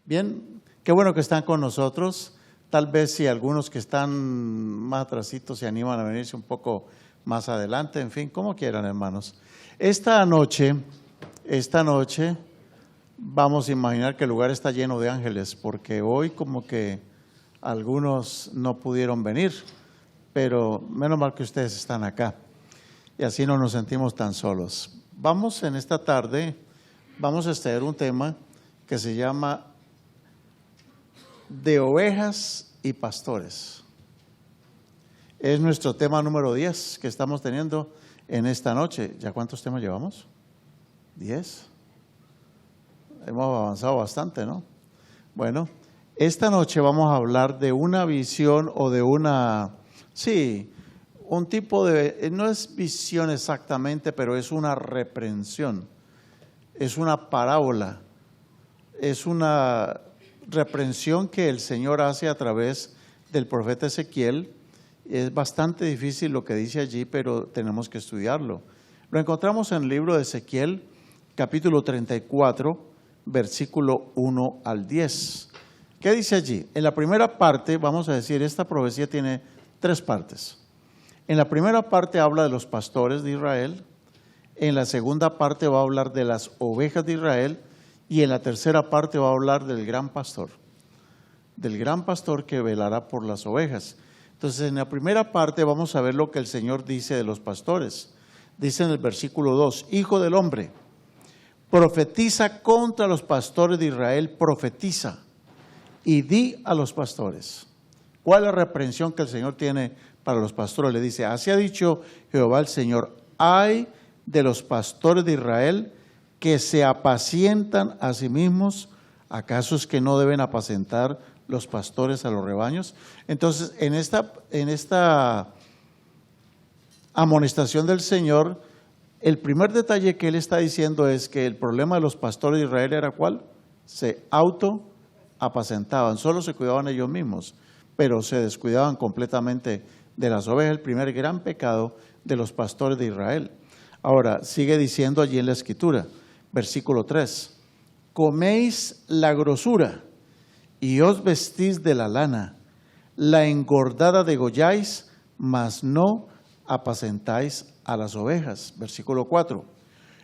Bien, qué bueno que están con nosotros. Tal vez si algunos que están más atrasitos se animan a venirse un poco más adelante, en fin, como quieran, hermanos. Esta noche vamos a imaginar que el lugar está lleno de ángeles, porque hoy como que algunos no pudieron venir, pero menos mal que ustedes están acá y así no nos sentimos tan solos. Vamos en esta tarde, vamos a estudiar un tema que se llama de ovejas y pastores. Es nuestro tema número 10 que estamos teniendo en esta noche. ¿Ya cuántos temas llevamos? 10. Hemos avanzado bastante, ¿no? Bueno, esta noche vamos a hablar de una visión o de un tipo de, no es visión exactamente, pero es una reprensión, es una parábola, es una reprensión que el Señor hace a través del profeta Ezequiel. Es bastante difícil lo que dice allí, pero tenemos que estudiarlo. Lo encontramos en el libro de Ezequiel, capítulo 34, versículo 1 al 10. ¿Qué dice allí? En la primera parte, vamos a decir, esta profecía tiene 3 partes. En la primera parte habla de los pastores de Israel, en la segunda parte va a hablar de las ovejas de Israel, y en la tercera parte va a hablar del gran pastor que velará por las ovejas. Entonces, en la primera parte vamos a ver lo que el Señor dice de los pastores. Dice en el versículo 2, Hijo del hombre, profetiza contra los pastores de Israel, profetiza y di a los pastores. ¿Cuál es la reprensión que el Señor tiene para los pastores? Le dice, así ha dicho Jehová el Señor, ay de los pastores de Israel que se apacientan a sí mismos, ¿acaso es que no deben apacentar los pastores a los rebaños? Entonces, en esta amonestación del Señor, el primer detalle que Él está diciendo es que el problema de los pastores de Israel era ¿cuál? Se autoapacentaban, solo se cuidaban ellos mismos, pero se descuidaban completamente de las ovejas, el primer gran pecado de los pastores de Israel. Ahora, sigue diciendo allí en la Escritura, versículo 3, coméis la grosura y os vestís de la lana, la engordada degolláis, mas no apacentáis a las ovejas. Versículo 4,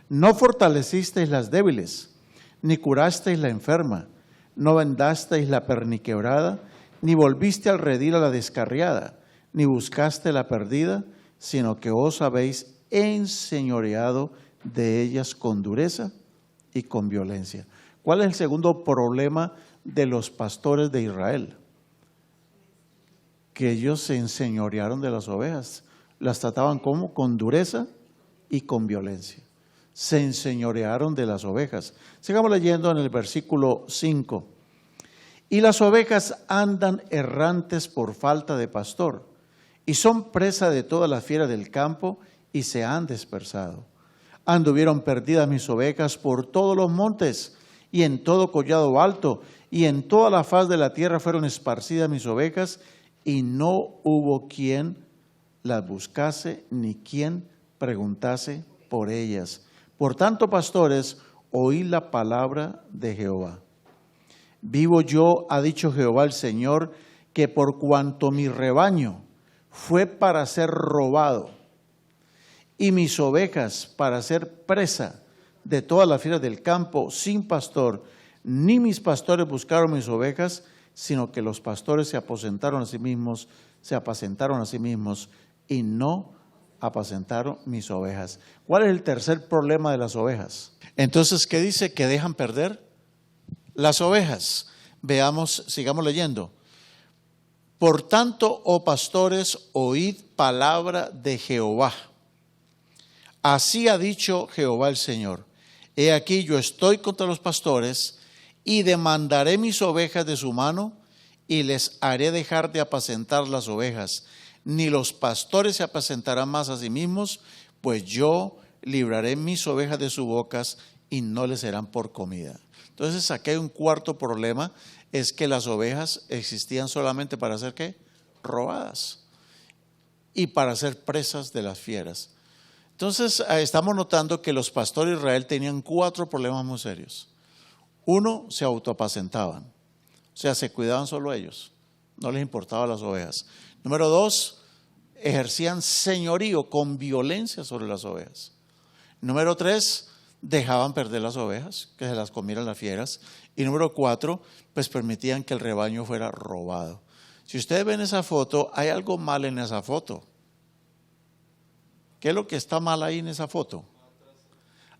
no fortalecisteis las débiles, ni curasteis la enferma, no vendasteis la perniquebrada, ni volviste al redil a la descarriada, ni buscaste la perdida, sino que os habéis enseñoreado de ellas con dureza y con violencia. ¿Cuál es el segundo problema de los pastores de Israel? Que ellos se enseñorearon de las ovejas. Las trataban como con dureza y con violencia. Se enseñorearon de las ovejas. Sigamos leyendo en el versículo 5. Y las ovejas andan errantes por falta de pastor, y son presa de todas las fieras del campo, y se han dispersado. Anduvieron perdidas mis ovejas por todos los montes, y en todo collado alto, y en toda la faz de la tierra fueron esparcidas mis ovejas, y no hubo quien las buscase, ni quien preguntase por ellas. Por tanto, pastores, oíd la palabra de Jehová. Vivo yo, ha dicho Jehová el Señor, que por cuanto mi rebaño fue para ser robado, y mis ovejas para ser presa de todas las fieras del campo, sin pastor, ni mis pastores buscaron mis ovejas, sino que los pastores se apacentaron a sí mismos, y no apacentaron mis ovejas. ¿Cuál es el tercer problema de las ovejas? Entonces, ¿qué dice? Que dejan perder las ovejas. Veamos, sigamos leyendo. Por tanto, oh pastores, oíd palabra de Jehová. Así ha dicho Jehová el Señor. He aquí yo estoy contra los pastores y demandaré mis ovejas de su mano y les haré dejar de apacentar las ovejas. Ni los pastores se apacentarán más a sí mismos, pues yo libraré mis ovejas de sus bocas y no les serán por comida. Entonces aquí hay un cuarto problema, es que las ovejas existían solamente para ser ¿qué? Robadas y para ser presas de las fieras. Entonces estamos notando que los pastores de Israel tenían 4 problemas muy serios. Uno, se autoapacentaban, o sea, se cuidaban solo ellos, no les importaban las ovejas. Número dos, ejercían señorío con violencia sobre las ovejas. Número tres, dejaban perder las ovejas, que se las comieran las fieras. Y número cuatro, pues permitían que el rebaño fuera robado. Si ustedes ven esa foto, hay algo mal en esa foto. ¿Qué es lo que está mal ahí en esa foto?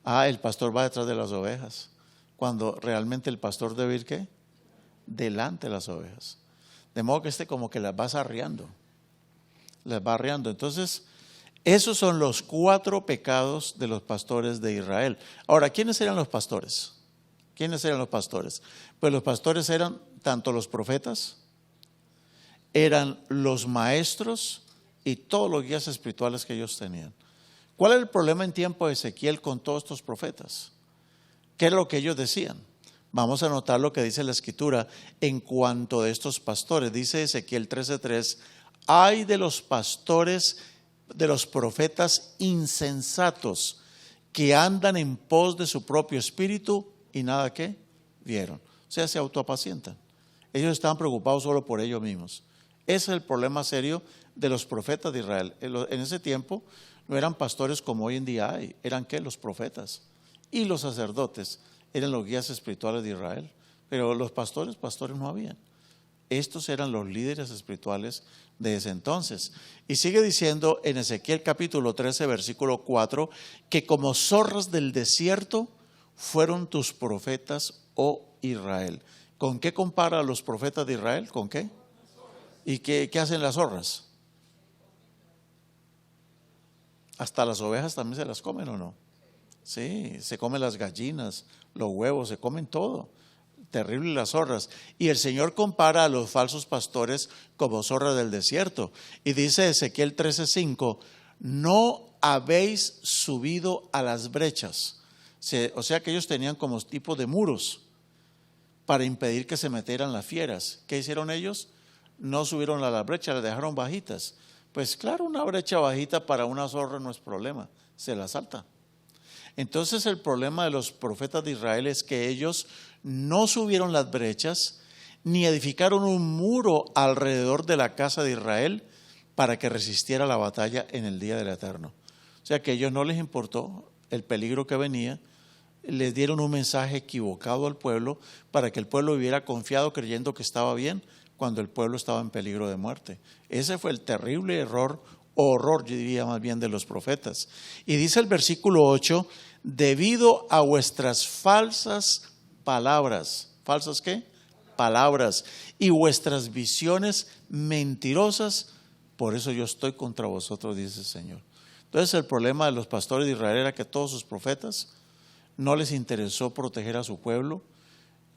El pastor va detrás de las ovejas, cuando realmente el pastor debe ir, ¿qué? Delante de las ovejas. De modo que como que las va arreando. Las va arreando. Entonces, esos son los 4 pecados de los pastores de Israel. Ahora, ¿quiénes eran los pastores? ¿Quiénes eran los pastores? Pues los pastores eran tanto los profetas, eran los maestros y todos los guías espirituales que ellos tenían. ¿Cuál es el problema en tiempo de Ezequiel con todos estos profetas? ¿Qué es lo que ellos decían? Vamos a notar lo que dice la Escritura en cuanto a estos pastores. Dice Ezequiel 13:3, ay de los pastores, de los profetas insensatos que andan en pos de su propio espíritu y nada que vieron. O sea, se autoapacientan. Ellos estaban preocupados solo por ellos mismos. Ese es el problema serio de los profetas de Israel. En ese tiempo no eran pastores como hoy en día hay, eran ¿qué? Los profetas y los sacerdotes eran los guías espirituales de Israel, pero los pastores no habían. Estos eran los líderes espirituales de ese entonces. Y sigue diciendo en Ezequiel capítulo 13, versículo 4, que como zorras del desierto fueron tus profetas, oh Israel. ¿Con qué compara a los profetas de Israel? ¿Con qué? ¿Y qué hacen las zorras? Hasta las ovejas también se las comen, ¿o no? Sí, se comen las gallinas, los huevos, se comen todo. Terrible las zorras. Y el Señor compara a los falsos pastores como zorras del desierto. Y dice Ezequiel 13:5, no habéis subido a las brechas. O sea que ellos tenían como tipo de muros para impedir que se metieran las fieras. ¿Qué hicieron ellos? No subieron a las brechas, las dejaron bajitas. Pues claro, una brecha bajita para una zorra no es problema, se la salta. Entonces el problema de los profetas de Israel es que ellos no subieron las brechas ni edificaron un muro alrededor de la casa de Israel para que resistiera la batalla en el día del Eterno. O sea que a ellos no les importó el peligro que venía, les dieron un mensaje equivocado al pueblo para que el pueblo viviera confiado creyendo que estaba bien cuando el pueblo estaba en peligro de muerte. Ese fue el terrible error, horror, yo diría más bien, de los profetas. Y dice el versículo 8, debido a vuestras falsas palabras. ¿Falsas qué? Palabras. Y vuestras visiones mentirosas, por eso yo estoy contra vosotros, dice el Señor. Entonces el problema de los pastores de Israel era que todos sus profetas no les interesó proteger a su pueblo,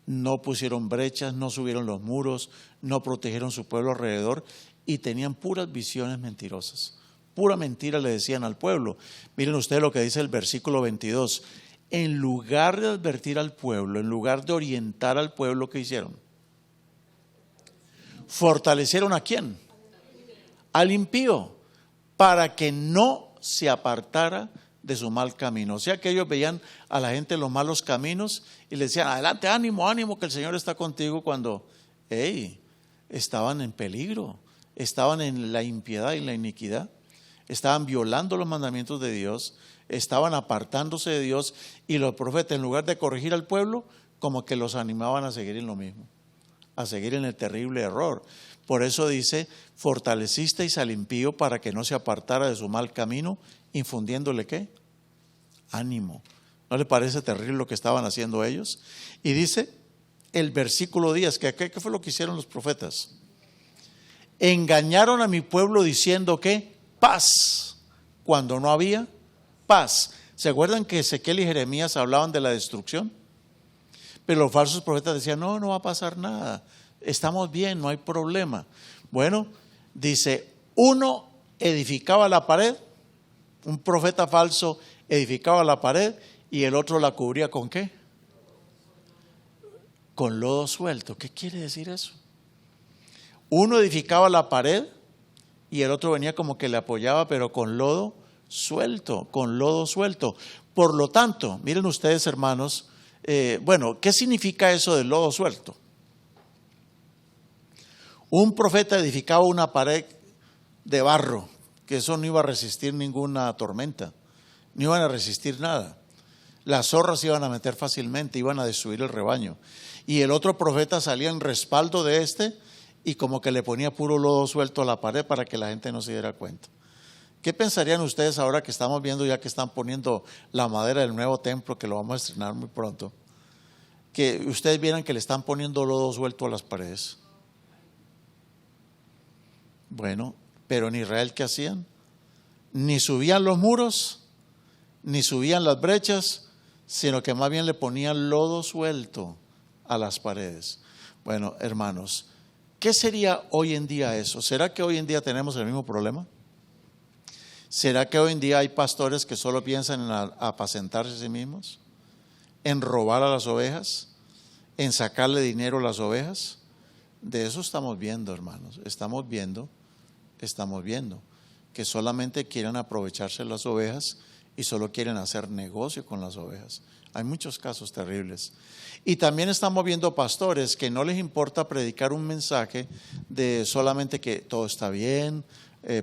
no pusieron brechas, no subieron los muros, no protegieron su pueblo alrededor y tenían puras visiones mentirosas. Pura mentira le decían al pueblo. Miren ustedes lo que dice el versículo 22. En lugar de advertir al pueblo, en lugar de orientar al pueblo, ¿qué hicieron? ¿Fortalecieron a quién? Al impío, para que no se apartara de su mal camino. O sea que ellos veían a la gente en los malos caminos y le decían, adelante, ánimo, ánimo, que el Señor está contigo, cuando estaban en peligro, estaban en la impiedad y la iniquidad, estaban violando los mandamientos de Dios, estaban apartándose de Dios, y los profetas, en lugar de corregir al pueblo, como que los animaban a seguir en lo mismo, a seguir en el terrible error. Por eso dice, fortalecisteis al impío para que no se apartara de su mal camino, infundiéndole ¿qué? Ánimo. ¿No le parece terrible lo que estaban haciendo ellos? Y dice el versículo 10, ¿qué fue lo que hicieron los profetas? Engañaron a mi pueblo diciendo que paz, cuando no había paz. ¿Se acuerdan que Ezequiel y Jeremías hablaban de la destrucción? Pero los falsos profetas decían, no va a pasar nada, estamos bien, no hay problema. Bueno, dice, uno edificaba la pared, un profeta falso edificaba la pared y el otro la cubría ¿con qué? Con lodo suelto. ¿Qué quiere decir eso? Uno edificaba la pared y el otro venía como que le apoyaba, pero con lodo suelto, con lodo suelto. Por lo tanto, miren ustedes, hermanos, Bueno, ¿qué significa eso del lodo suelto? Un profeta edificaba una pared de barro, que eso no iba a resistir ninguna tormenta, no iban a resistir nada. Las zorras se iban a meter fácilmente, iban a destruir el rebaño. Y el otro profeta salía en respaldo de este y como que le ponía puro lodo suelto a la pared para que la gente no se diera cuenta. ¿Qué pensarían ustedes ahora que estamos viendo ya que están poniendo la madera del nuevo templo, que lo vamos a estrenar muy pronto? Que ustedes vieran que le están poniendo lodo suelto a las paredes. Bueno, pero en Israel, ¿qué hacían? Ni subían los muros, ni subían las brechas, sino que más bien le ponían lodo suelto a las paredes. Bueno, hermanos, ¿qué sería hoy en día eso? ¿Será que hoy en día tenemos el mismo problema? ¿Será que hoy en día hay pastores que solo piensan en apacentarse a sí mismos? ¿En robar a las ovejas? ¿En sacarle dinero a las ovejas? De eso estamos viendo, hermanos. Estamos viendo que solamente quieren aprovecharse de las ovejas y solo quieren hacer negocio con las ovejas. Hay muchos casos terribles. Y también estamos viendo pastores que no les importa predicar un mensaje de solamente que todo está bien,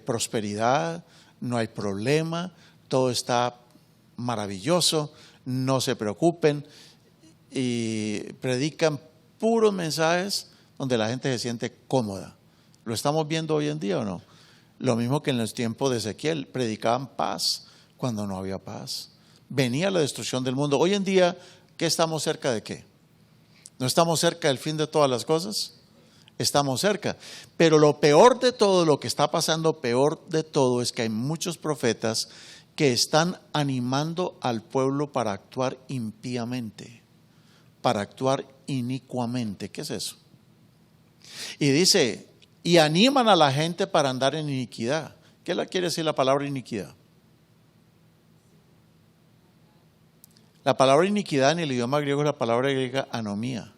prosperidad, no hay problema, todo está maravilloso, no se preocupen, y predican puros mensajes donde la gente se siente cómoda. ¿Lo estamos viendo hoy en día o no? Lo mismo que en los tiempos de Ezequiel, predicaban paz cuando no había paz. Venía la destrucción del mundo. Hoy en día, ¿qué estamos cerca de qué? ¿No estamos cerca del fin de todas las cosas? Estamos cerca. Pero lo peor de todo, lo que está pasando peor de todo, es que hay muchos profetas que están animando al pueblo para actuar impíamente, para actuar inicuamente. ¿Qué es eso? Y dice, y animan a la gente para andar en iniquidad. ¿Qué quiere decir la palabra iniquidad? La palabra iniquidad en el idioma griego es la palabra griega anomía.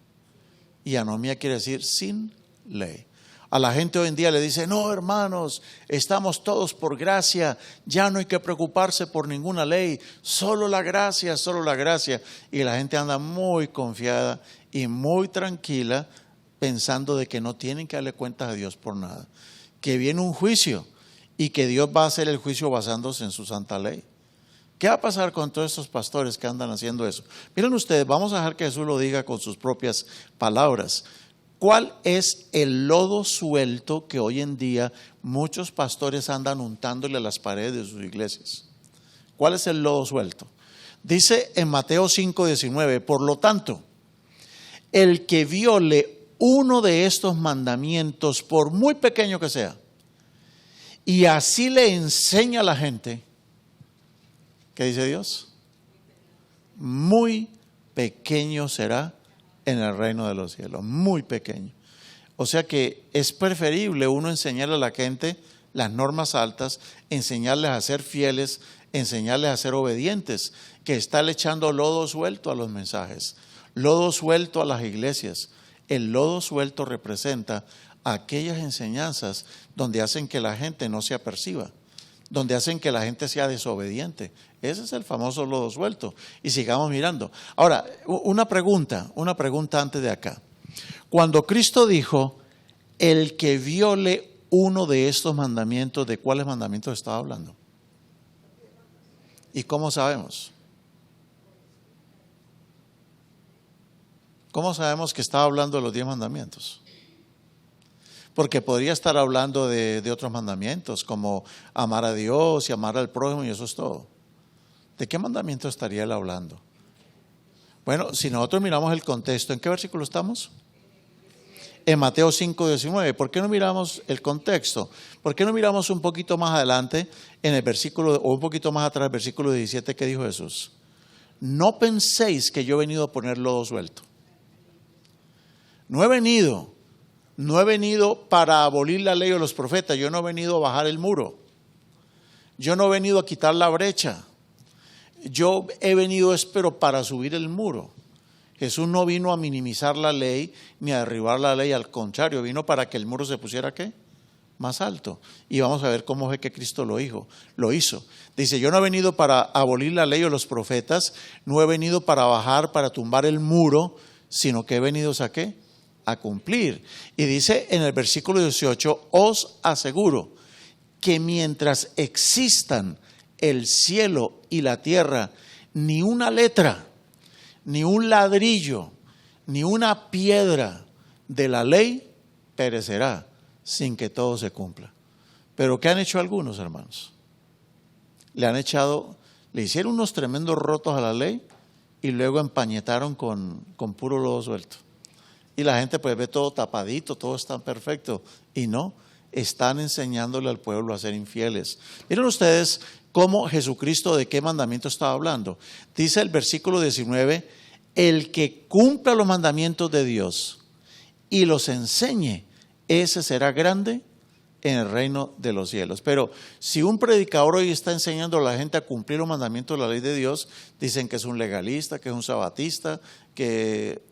Y anomía quiere decir sin ley. A la gente hoy en día le dice, no hermanos, estamos todos por gracia, ya no hay que preocuparse por ninguna ley, solo la gracia, solo la gracia. Y la gente anda muy confiada y muy tranquila pensando de que no tienen que darle cuentas a Dios por nada. Que viene un juicio y que Dios va a hacer el juicio basándose en su santa ley. ¿Qué va a pasar con todos estos pastores que andan haciendo eso? Miren ustedes, vamos a dejar que Jesús lo diga con sus propias palabras. ¿Cuál es el lodo suelto que hoy en día muchos pastores andan untándole a las paredes de sus iglesias? ¿Cuál es el lodo suelto? Dice en Mateo 5:19, por lo tanto, el que viole uno de estos mandamientos, por muy pequeño que sea, y así le enseña a la gente, ¿qué dice Dios? Muy pequeño será en el reino de los cielos, muy pequeño. O sea que es preferible uno enseñarle a la gente las normas altas, enseñarles a ser fieles, enseñarles a ser obedientes, que estarle echando lodo suelto a los mensajes, lodo suelto a las iglesias. El lodo suelto representa aquellas enseñanzas donde hacen que la gente no se aperciba, donde hacen que la gente sea desobediente. Ese es el famoso lodo suelto. Y sigamos mirando. Ahora, una pregunta antes de acá. Cuando Cristo dijo, el que viole uno de estos mandamientos, ¿de cuáles mandamientos estaba hablando? ¿Y cómo sabemos? ¿Cómo sabemos que estaba hablando de los 10 mandamientos? Porque podría estar hablando de otros mandamientos, como amar a Dios y amar al prójimo, y eso es todo. ¿De qué mandamiento estaría él hablando? Bueno, si nosotros miramos el contexto, ¿en qué versículo estamos? En Mateo 5:19. ¿Por qué no miramos el contexto? ¿Por qué no miramos un poquito más adelante en el versículo, o un poquito más atrás, versículo 17, que dijo Jesús? No penséis que yo he venido a poner lodo suelto. No he venido para abolir la ley de los profetas. Yo no he venido a bajar el muro. Yo no he venido a quitar la brecha. Yo he venido pero para subir el muro. Jesús no vino a minimizar la ley ni a derribar la ley, al contrario, vino para que el muro se pusiera ¿qué? más alto. Y vamos a ver cómo fue que Cristo lo hizo. Dice, yo no he venido para abolir la ley o los profetas, no he venido para bajar, para tumbar el muro, sino que he venido ¿a qué? A cumplir. Y dice en el versículo 18, os aseguro que mientras existan el cielo y la tierra, ni una letra, ni un ladrillo, ni una piedra de la ley perecerá sin que todo se cumpla. Pero ¿qué han hecho algunos, hermanos? Le hicieron unos tremendos rotos a la ley y luego empañetaron con puro lodo suelto. Y la gente pues ve todo tapadito, todo está perfecto. Y no, están enseñándole al pueblo a ser infieles. Miren ustedes cómo Jesucristo, de qué mandamiento estaba hablando. Dice el versículo 19, el que cumpla los mandamientos de Dios y los enseñe, ese será grande en el reino de los cielos. Pero si un predicador hoy está enseñando a la gente a cumplir los mandamientos de la ley de Dios, dicen que es un legalista, que es un sabatista, que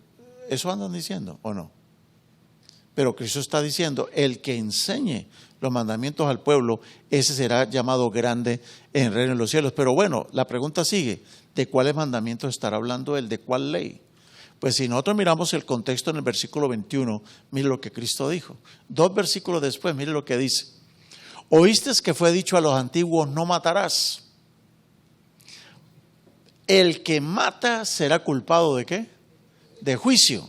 eso andan diciendo, ¿o no? Pero Cristo está diciendo, el que enseñe los mandamientos al pueblo, ese será llamado grande en el reino de los cielos. Pero bueno, la pregunta sigue, ¿de cuáles mandamientos estará hablando él? ¿De cuál ley? Pues si nosotros miramos el contexto en el versículo 21, mire lo que Cristo dijo. 2 versículos después, mire lo que dice. Oíste que fue dicho a los antiguos, no matarás. El que mata será culpado ¿de qué? De juicio.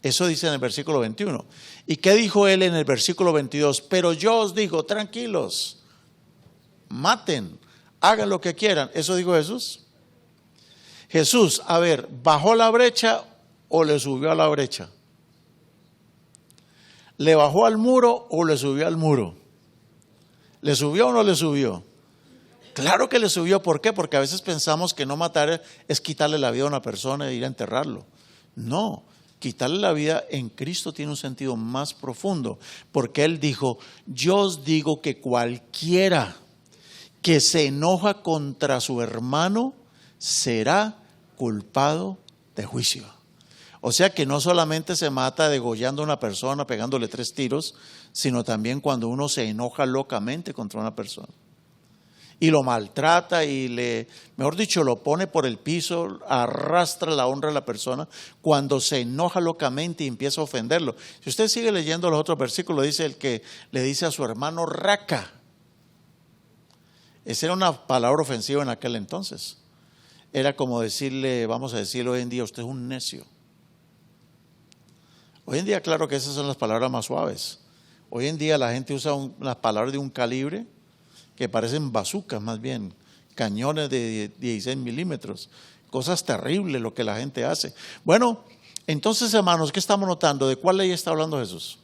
Eso dice en el versículo 21. ¿Y qué dijo él en el versículo 22? Pero yo os digo, tranquilos, maten, hagan lo que quieran. ¿Eso dijo Jesús? Jesús, a ver, ¿bajó la brecha o le subió a la brecha? ¿Le bajó al muro o le subió al muro? ¿Le subió o no le subió? Claro que le subió. ¿Por qué? Porque a veces pensamos que no matar es quitarle la vida a una persona e ir a enterrarlo. No, quitarle la vida en Cristo tiene un sentido más profundo, porque Él dijo, yo os digo que cualquiera que se enoja contra su hermano será culpado de juicio. O sea que no solamente se mata degollando a una persona, pegándole 3 tiros, sino también cuando uno se enoja locamente contra una persona. Y lo maltrata y mejor dicho, lo pone por el piso, arrastra la honra de la persona cuando se enoja locamente y empieza a ofenderlo. Si usted sigue leyendo los otros versículos, dice el que le dice a su hermano raca. Esa era una palabra ofensiva en aquel entonces. Era como decirle, vamos a decirlo hoy en día, usted es un necio. Hoy en día, claro que esas son las palabras más suaves. Hoy en día la gente usa las palabras de un calibre que parecen bazucas más bien, cañones de 16 milímetros, cosas terribles lo que la gente hace. Bueno, entonces hermanos, ¿qué estamos notando? ¿De cuál ley está hablando Jesús?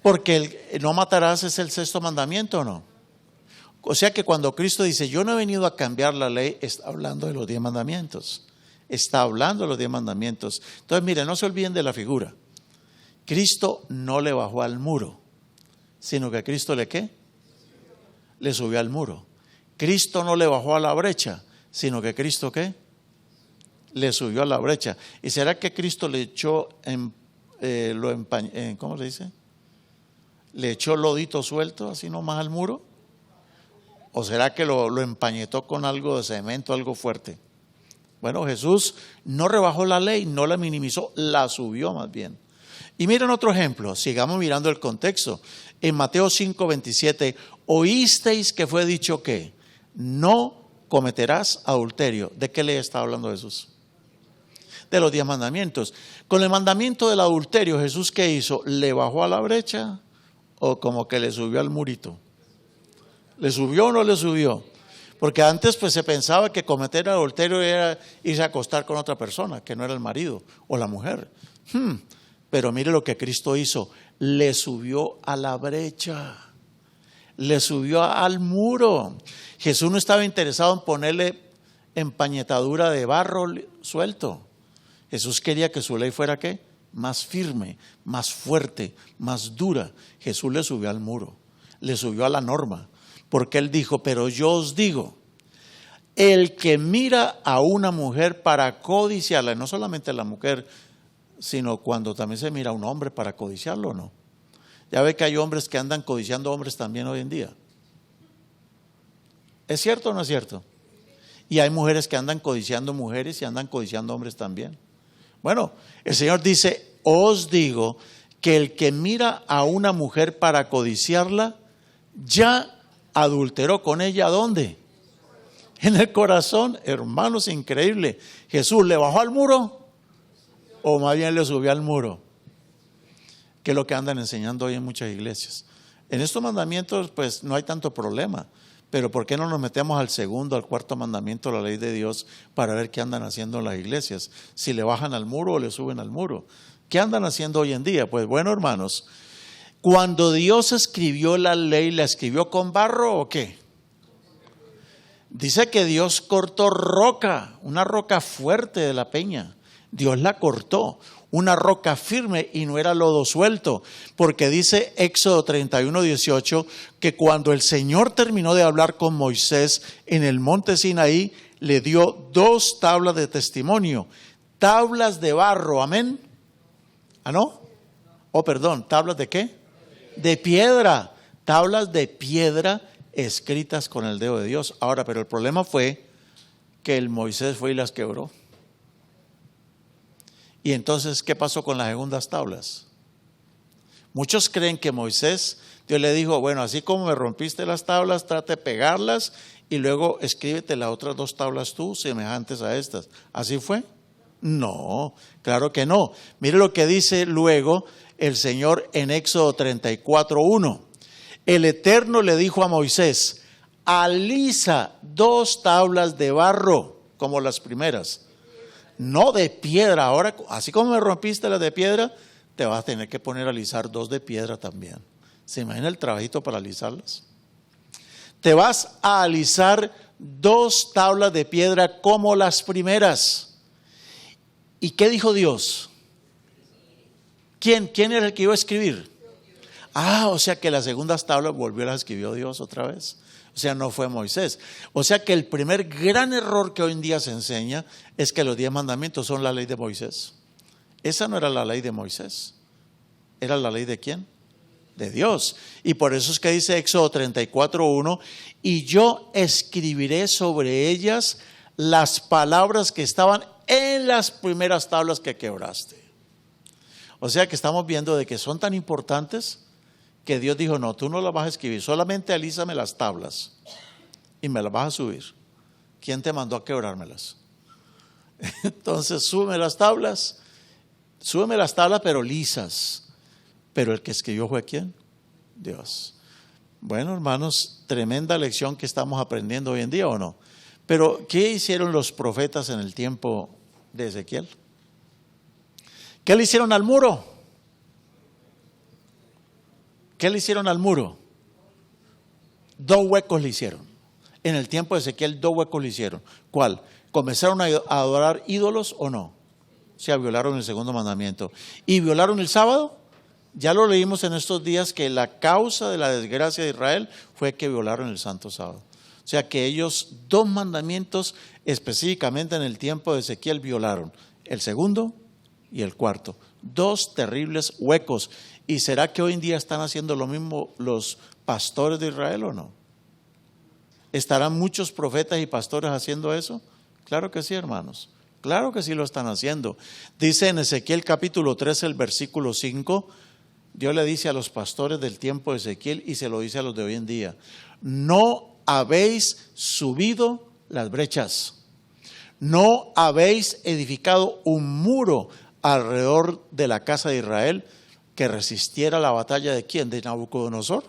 Porque el no matarás es el 6º mandamiento, ¿o no? O sea que cuando Cristo dice, yo no he venido a cambiar la ley, está hablando de los 10 mandamientos. Está hablando de los 10 mandamientos. Entonces, miren, no se olviden de la figura. Cristo no le bajó al muro, sino que Cristo ¿le qué? Le subió al muro. Cristo no le bajó a la brecha, sino que Cristo ¿qué? Le subió a la brecha. ¿Y será que Cristo le echó, ¿cómo se dice? ¿Le echó lodito suelto así nomás al muro? ¿O será que lo empañetó con algo de cemento, algo fuerte? Bueno, Jesús no rebajó la ley, no la minimizó, la subió más bien. Y miren otro ejemplo, sigamos mirando el contexto. En Mateo 5:27, oísteis que fue dicho que no cometerás adulterio. ¿De qué ley está hablando Jesús? De los 10 mandamientos. Con el mandamiento del adulterio, Jesús ¿qué hizo? ¿Le bajó a la brecha o como que le subió al murito? ¿Le subió o no le subió? Porque antes pues se pensaba que cometer adulterio era irse a acostar con otra persona, que no era el marido o la mujer. Pero mire lo que Cristo hizo, le subió a la brecha, le subió al muro. Jesús no estaba interesado en ponerle empañetadura de barro suelto. Jesús quería que su ley fuera ¿qué? Más firme, más fuerte, más dura. Jesús le subió al muro, le subió a la norma. Porque Él dijo, pero yo os digo, el que mira a una mujer para codiciarla, no solamente a la mujer, sino cuando también se mira a un hombre para codiciarlo, ¿no? Ya ve que hay hombres que andan codiciando hombres también hoy en día. ¿Es cierto o no es cierto? Y hay mujeres que andan codiciando mujeres y andan codiciando hombres también. Bueno, el Señor dice, os digo que el que mira a una mujer para codiciarla, ya adulteró con ella. ¿Dónde? En el corazón. Hermanos, increíble. ¿Jesús le bajó al muro o más bien le subió al muro? Que es lo que andan enseñando hoy en muchas iglesias. En estos mandamientos pues no hay tanto problema, pero ¿por qué no nos metemos al segundo, al cuarto mandamiento de la ley de Dios para ver qué andan haciendo en las iglesias? Si le bajan al muro o le suben al muro. ¿Qué andan haciendo hoy en día? Pues bueno, hermanos, cuando Dios escribió la ley, ¿la escribió con barro o qué? Dice que Dios cortó roca, una roca fuerte de la peña. Dios la cortó, una roca firme y no era lodo suelto, porque dice Éxodo 31:18 que cuando el Señor terminó de hablar con Moisés en el monte Sinaí, le dio 2 tablas de testimonio, tablas de barro, amén. ¿Ah, no? Oh, perdón, ¿tablas de qué? De piedra, tablas de piedra escritas con el dedo de Dios. Ahora, pero el problema fue que el Moisés fue y las quebró. Y entonces, ¿qué pasó con las segundas tablas? Muchos creen que Moisés, Dios le dijo, bueno, así como me rompiste las tablas, trate de pegarlas y luego escríbete las otras 2 tablas tú, semejantes a estas. ¿Así fue? No, claro que no. Mire lo que dice luego el Señor en Éxodo 34:1. El Eterno le dijo a Moisés, alisa 2 tablas de barro como las primeras, no de piedra. Ahora, así como me rompiste las de piedra, te vas a tener que poner a alisar 2 de piedra también. ¿Se imagina el trabajito para alisarlas? Te vas a alisar 2 tablas de piedra como las primeras. ¿Y qué dijo Dios? ¿Quién era el que iba a escribir? O sea que las segundas tablas volvió, las escribió Dios otra vez. O sea, no fue Moisés. O sea que el primer gran error que hoy en día se enseña es que los 10 mandamientos son la ley de Moisés. Esa no era la ley de Moisés. ¿Era la ley de quién? De Dios. Y por eso es que dice Éxodo 34:1, y yo escribiré sobre ellas las palabras que estaban en las primeras tablas que quebraste. O sea que estamos viendo de que son tan importantes que Dios dijo, no, tú no las vas a escribir, solamente alízame las tablas y me las vas a subir. ¿Quién te mandó a quebrármelas? Entonces súbeme las tablas pero lisas. Pero el que escribió fue ¿quién? Dios. Bueno, hermanos, tremenda lección que estamos aprendiendo hoy en día, ¿o no? Pero ¿qué hicieron los profetas en el tiempo de Ezequiel? ¿Qué le hicieron al muro? ¿Qué le hicieron al muro? 2 huecos le hicieron. En el tiempo de Ezequiel 2 huecos le hicieron. ¿Cuál? ¿Comenzaron a adorar ídolos o no? O sea, violaron el segundo mandamiento. ¿Y violaron el sábado? Ya lo leímos en estos días que la causa de la desgracia de Israel fue que violaron el santo sábado. O sea que ellos 2 mandamientos específicamente en el tiempo de Ezequiel violaron. El segundo y el cuarto. 2 terribles huecos. ¿Y será que hoy en día están haciendo lo mismo los pastores de Israel o no? ¿Estarán muchos profetas y pastores haciendo eso? Claro que sí, hermanos. Claro que sí lo están haciendo. Dice en Ezequiel capítulo 13, el versículo 5, Dios le dice a los pastores del tiempo de Ezequiel y se lo dice a los de hoy en día, no habéis subido las brechas, no habéis edificado un muro alrededor de la casa de Israel que resistiera la batalla de ¿quién? ¿De Nabucodonosor?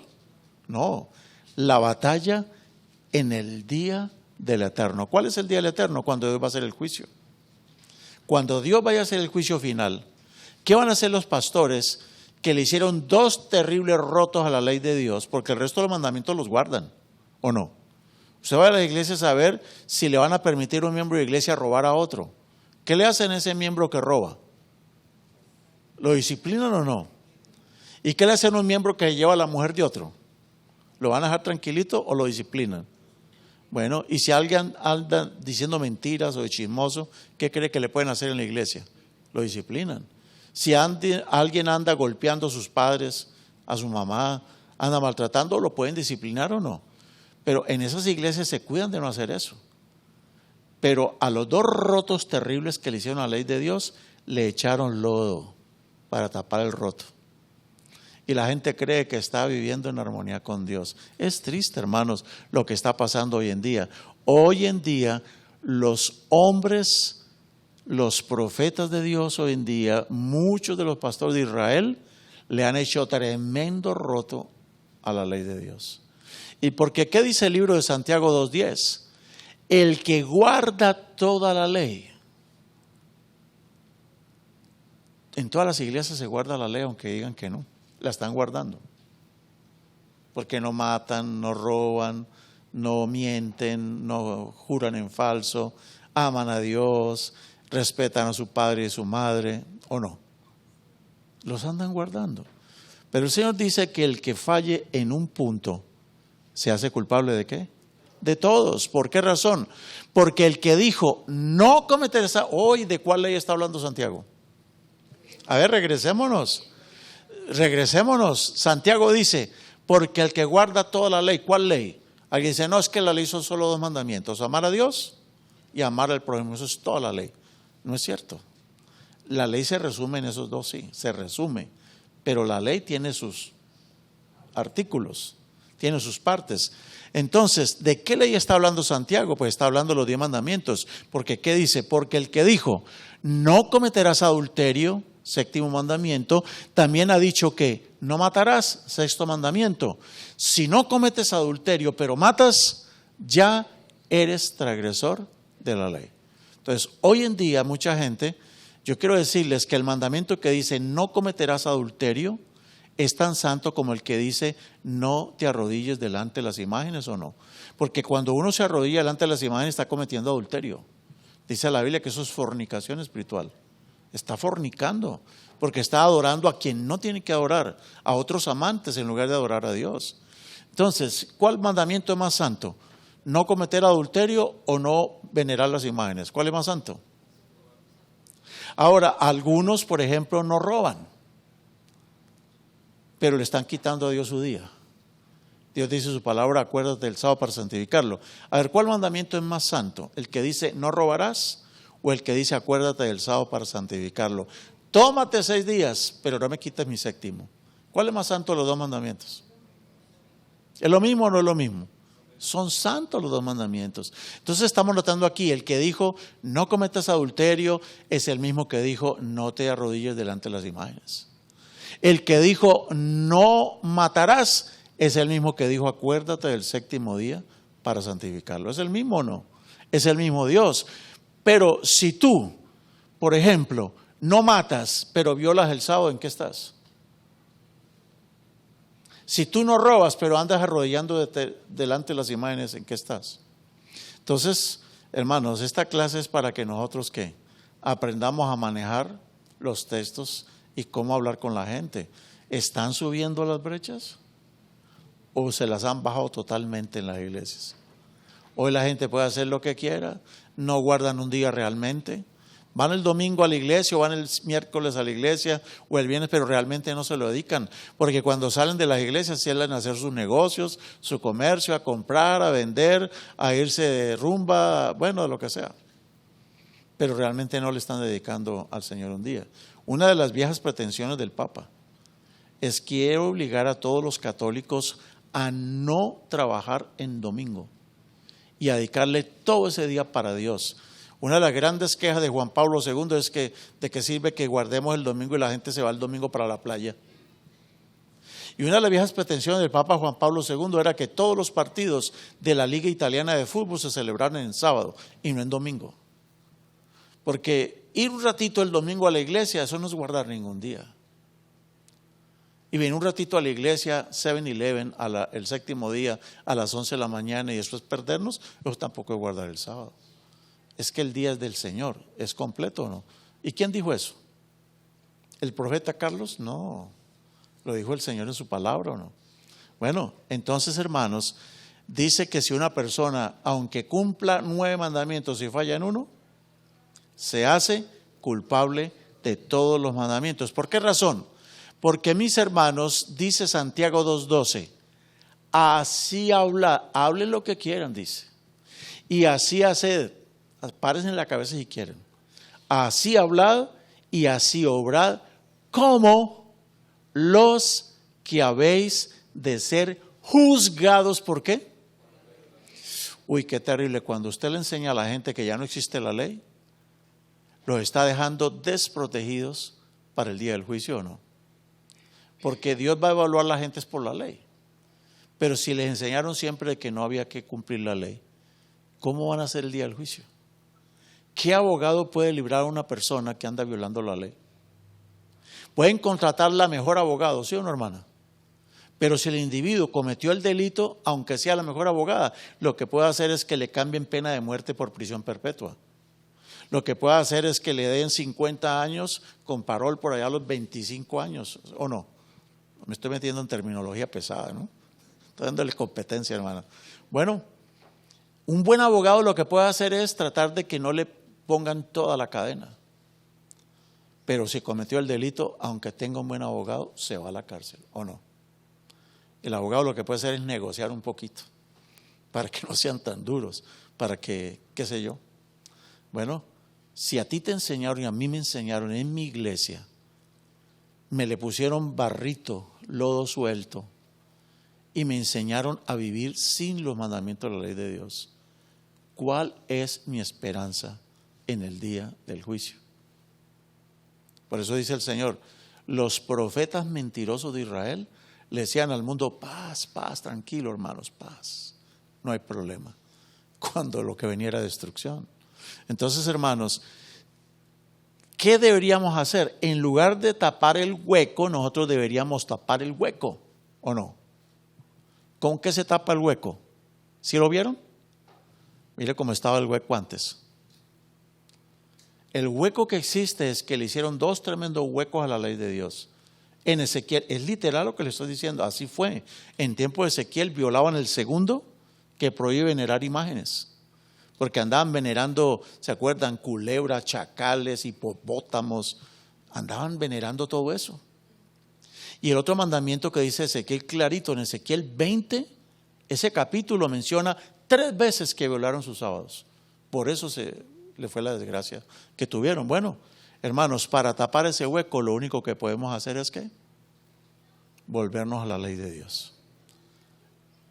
No, la batalla en el día del Eterno. ¿Cuál es el día del Eterno? Cuando Dios va a hacer el juicio. Cuando Dios vaya a hacer el juicio final, ¿qué van a hacer los pastores que le hicieron 2 terribles rotos a la ley de Dios? Porque el resto de los mandamientos los guardan, ¿o no? Usted va a las iglesias a ver si le van a permitir a un miembro de iglesia robar a otro. ¿Qué le hacen a ese miembro que roba? ¿Lo disciplinan o no? ¿Y qué le hacen a un miembro que lleva a la mujer de otro? ¿Lo van a dejar tranquilito o lo disciplinan? Bueno, y si alguien anda diciendo mentiras o de chismoso, ¿qué cree que le pueden hacer en la iglesia? Lo disciplinan. Si alguien anda golpeando a sus padres, a su mamá anda maltratando, lo pueden disciplinar o no. Pero en esas iglesias se cuidan de no hacer eso. Pero a los dos rotos terribles que le hicieron a la ley de Dios, le echaron lodo para tapar el roto. Y la gente cree que está viviendo en armonía con Dios. Es triste, hermanos, lo que está pasando hoy en día. Hoy en día, los hombres, los profetas de Dios hoy en día, muchos de los pastores de Israel, le han hecho tremendo roto a la ley de Dios. ¿Y porque qué dice el libro de Santiago 2:10? El que guarda toda la ley. En todas las iglesias se guarda la ley, aunque digan que no. La están guardando. Porque no matan, no roban, no mienten, no juran en falso, aman a Dios, respetan a su padre y a su madre, ¿o no? Los andan guardando. Pero el Señor dice que el que falle en un punto, ¿se hace culpable de qué? De todos. ¿Por qué razón? Porque el que dijo, no cometerás, hoy, ¿de cuál ley está hablando Santiago? A ver, regresémonos. Santiago dice, porque el que guarda toda la ley, ¿cuál ley? Alguien dice, no, es que la ley son solo dos mandamientos, amar a Dios y amar al prójimo, eso es toda la ley. No es cierto. La ley se resume en esos dos, sí, se resume, pero la ley tiene sus artículos, tiene sus partes. Entonces, ¿de qué ley está hablando Santiago? Pues está hablando de los 10 mandamientos, porque ¿qué dice? Porque el que dijo, no cometerás adulterio, séptimo mandamiento, también ha dicho que no matarás, sexto mandamiento. Si no cometes adulterio, pero matas, ya eres transgresor de la ley. Entonces, hoy en día mucha gente, yo quiero decirles que el mandamiento que dice no cometerás adulterio es tan santo como el que dice no te arrodilles delante de las imágenes o no. Porque cuando uno se arrodilla delante de las imágenes está cometiendo adulterio. Dice la Biblia que eso es fornicación espiritual. Está fornicando, porque está adorando a quien no tiene que adorar, a otros amantes en lugar de adorar a Dios. Entonces, ¿cuál mandamiento es más santo? ¿No cometer adulterio o no venerar las imágenes? ¿Cuál es más santo? Ahora, algunos, por ejemplo, no roban, pero le están quitando a Dios su día. Dios dice su palabra, acuérdate del sábado para santificarlo. A ver, ¿cuál mandamiento es más santo? ¿El que dice no robarás o el que dice acuérdate del sábado para santificarlo? Tómate 6 días, pero no me quites mi séptimo. ¿Cuál es más santo de los dos mandamientos? ¿Es lo mismo o no es lo mismo? Son santos los dos mandamientos. Entonces estamos notando aquí, el que dijo no cometas adulterio es el mismo que dijo no te arrodilles delante de las imágenes. El que dijo no matarás es el mismo que dijo acuérdate del séptimo día para santificarlo. ¿Es el mismo o no? Es el mismo Dios. Pero si tú, por ejemplo, no matas pero violas el sábado, ¿en qué estás? Si tú no robas, pero andas arrodillando delante de las imágenes, ¿en qué estás? Entonces, hermanos, esta clase es para que nosotros ¿qué? Aprendamos a manejar los textos y cómo hablar con la gente. ¿Están subiendo las brechas? ¿O se las han bajado totalmente en las iglesias? Hoy la gente puede hacer lo que quiera, no guardan un día realmente. Van el domingo a la iglesia o van el miércoles a la iglesia o el viernes, pero realmente no se lo dedican. Porque cuando salen de las iglesias salen a hacer sus negocios, su comercio, a comprar, a vender, a irse de rumba, bueno, de lo que sea. Pero realmente no le están dedicando al Señor un día. Una de las viejas pretensiones del Papa es quiere obligar a todos los católicos a no trabajar en domingo y a dedicarle todo ese día para Dios. Una de las grandes quejas de Juan Pablo II es que de qué sirve que guardemos el domingo y la gente se va el domingo para la playa. Y una de las viejas pretensiones del Papa Juan Pablo II era que todos los partidos de la Liga Italiana de Fútbol se celebraran en sábado y no en domingo. Porque ir un ratito el domingo a la iglesia, eso no es guardar ningún día. Y venir un ratito a la iglesia, 7-Eleven, el séptimo día, a las 11 de la mañana y después perdernos, eso tampoco es guardar el sábado. Es que el día es del Señor, ¿es completo o no? ¿Y quién dijo eso? ¿El profeta Carlos? No, lo dijo el Señor en su palabra o no. Bueno, entonces hermanos, dice que si una persona, aunque cumpla 9 mandamientos y falla en uno, se hace culpable de todos los mandamientos. ¿Por qué razón? Porque mis hermanos, dice Santiago 2:12, así habla, hablen lo que quieran, dice. Y así haced, párense en la cabeza si quieren. Así hablad y así obrad como los que habéis de ser juzgados. ¿Por qué? Uy, qué terrible. Cuando usted le enseña a la gente que ya no existe la ley, los está dejando desprotegidos para el día del juicio, ¿o no? Porque Dios va a evaluar a la gente por la ley. Pero si les enseñaron siempre que no había que cumplir la ley, ¿cómo van a hacer el día del juicio? ¿Qué abogado puede librar a una persona que anda violando la ley? Pueden contratar la mejor abogado, ¿sí o no, hermana? Pero si el individuo cometió el delito, aunque sea la mejor abogada, lo que puede hacer es que le cambien pena de muerte por prisión perpetua. Lo que puede hacer es que le den 50 años con parol por allá a los 25 años, ¿o no? Me estoy metiendo en terminología pesada, ¿no? Estoy dándole competencia, hermana. Bueno, un buen abogado lo que puede hacer es tratar de que no le pongan toda la cadena. Pero si cometió el delito, aunque tenga un buen abogado, se va a la cárcel, ¿o no? El abogado lo que puede hacer es negociar un poquito para que no sean tan duros, para que, qué sé yo. Bueno, si a ti te enseñaron y a mí me enseñaron en mi iglesia, me le pusieron barrito, lodo suelto y me enseñaron a vivir sin los mandamientos de la ley de Dios, ¿cuál es mi esperanza en el día del juicio? Por eso dice el Señor, los profetas mentirosos de Israel le decían al mundo, paz, paz, tranquilo hermanos, paz, no hay problema, cuando lo que venía era destrucción. Entonces, hermanos, ¿qué deberíamos hacer? En lugar de tapar el hueco, nosotros deberíamos tapar el hueco, ¿o no? ¿Con qué se tapa el hueco? ¿Sí lo vieron? Mire cómo estaba el hueco antes. El hueco que existe es que le hicieron dos tremendos huecos a la ley de Dios. En Ezequiel, es literal lo que le estoy diciendo, así fue. En tiempo de Ezequiel violaban el segundo que prohíbe venerar imágenes. Porque andaban venerando, ¿se acuerdan? Culebras, chacales, hipopótamos, andaban venerando todo eso. Y el otro mandamiento que dice Ezequiel clarito, en Ezequiel 20, ese capítulo menciona 3 veces que violaron sus sábados. Por eso le fue la desgracia que tuvieron. Bueno, hermanos, para tapar ese hueco, lo único que podemos hacer es ¿qué? Volvernos a la ley de Dios.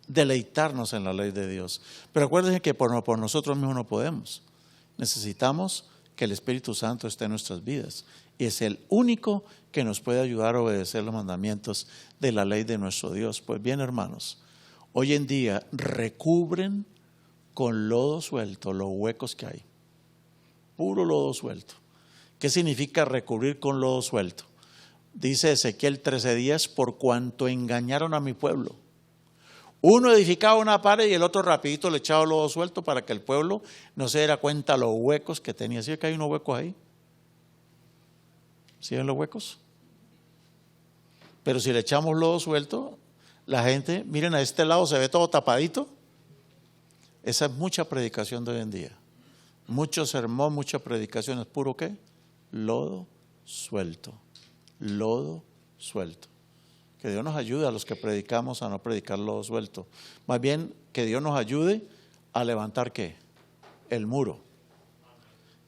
Deleitarnos en la ley de Dios. Pero acuérdense que por nosotros mismos no podemos. Necesitamos que el Espíritu Santo esté en nuestras vidas. Y es el único que nos puede ayudar a obedecer los mandamientos de la ley de nuestro Dios. Pues bien, hermanos, hoy en día recubren con lodo suelto los huecos que hay. Puro lodo suelto. ¿Qué significa recubrir con lodo suelto? Dice Ezequiel 13:10, por cuanto engañaron a mi pueblo. Uno edificaba una pared y el otro rapidito le echaba lodo suelto para que el pueblo no se diera cuenta los huecos que tenía. ¿Sí que hay unos huecos ahí? ¿Sí ven los huecos? Pero si le echamos lodo suelto, la gente, miren a este lado se ve todo tapadito. Esa es mucha predicación de hoy en día. Mucho sermón, mucha predicación, ¿es puro qué? Lodo suelto, lodo suelto. Que Dios nos ayude a los que predicamos a no predicar lodo suelto. Más bien, que Dios nos ayude a levantar ¿qué? El muro.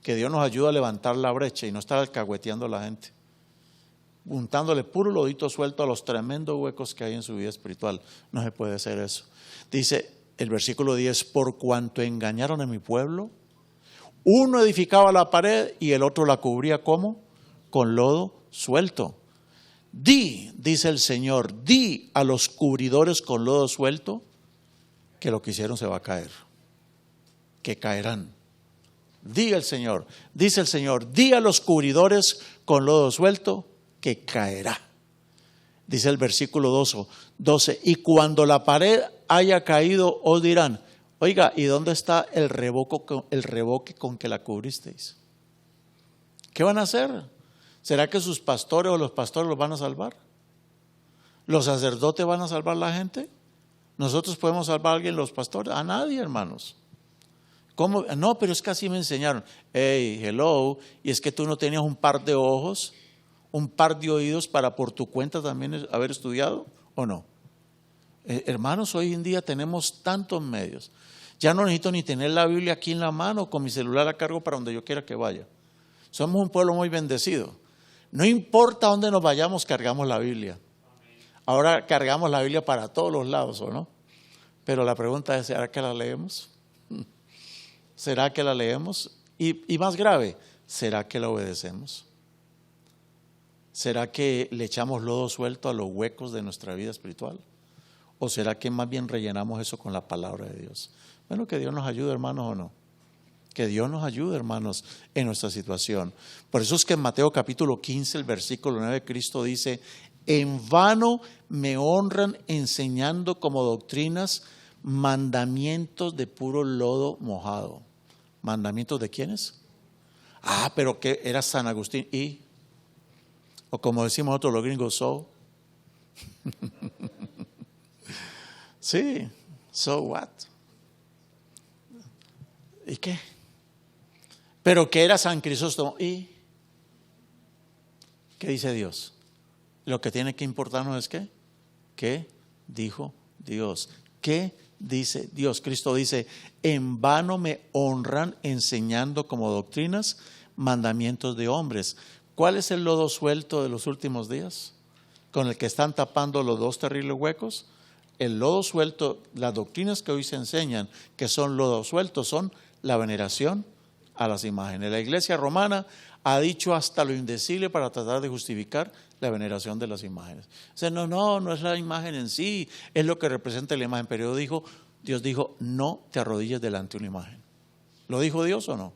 Que Dios nos ayude a levantar la brecha y no estar alcahueteando a la gente. Untándole puro lodito suelto a los tremendos huecos que hay en su vida espiritual. No se puede hacer eso. Dice el versículo 10, por cuanto engañaron a mi pueblo, uno edificaba la pared y el otro la cubría ¿cómo? Con lodo suelto. Dice el Señor, di a los cubridores con lodo suelto que lo que hicieron se va a caer, que caerán. Dice el Señor, di a los cubridores con lodo suelto que caerá. Dice el versículo 12, y cuando la pared haya caído, os dirán, oiga, ¿y dónde está el revoque con que la cubristeis? ¿Qué van a hacer? ¿Será que sus pastores o los pastores los van a salvar? ¿Los sacerdotes van a salvar a la gente? ¿Nosotros podemos salvar a alguien, los pastores? A nadie, hermanos. ¿Cómo? No, pero es que así me enseñaron. Hey, hello, y es que tú no tenías un par de ojos, un par de oídos para por tu cuenta también haber estudiado o no? Hermanos, hoy en día tenemos tantos medios. Ya no necesito ni tener la Biblia aquí en la mano, con mi celular a cargo para donde yo quiera que vaya. Somos un pueblo muy bendecido. No importa dónde nos vayamos, cargamos la Biblia. Ahora cargamos la Biblia para todos los lados, ¿o no? Pero la pregunta es, ¿será que la leemos? ¿Será que la leemos? Y más grave, ¿será que la obedecemos? ¿Será que le echamos lodo suelto a los huecos de nuestra vida espiritual? ¿O será que más bien rellenamos eso con la palabra de Dios? Bueno, que Dios nos ayude, hermanos, ¿o no? Que Dios nos ayude, hermanos, en nuestra situación. Por eso es que en Mateo capítulo 15, el versículo 9, Cristo dice: en vano me honran enseñando como doctrinas mandamientos de puro lodo mojado. ¿Mandamientos de quiénes? Pero que era San Agustín y... O como decimos nosotros los gringos, so. Sí, so what? ¿Y qué? Pero que era San Crisóstomo y... ¿Qué dice Dios? Lo que tiene que importarnos es ¿qué? ¿Qué dijo Dios? ¿Qué dice Dios? Cristo dice: en vano me honran enseñando como doctrinas mandamientos de hombres. ¿Cuál es el lodo suelto de los últimos días? Con el que están tapando los dos terribles huecos. El lodo suelto, las doctrinas que hoy se enseñan, que son lodo suelto, son la veneración a las imágenes. La Iglesia romana ha dicho hasta lo indecible para tratar de justificar la veneración de las imágenes. O sea, no es la imagen en sí, es lo que representa la imagen. Pero Dios dijo, no te arrodilles delante de una imagen. ¿Lo dijo Dios o no?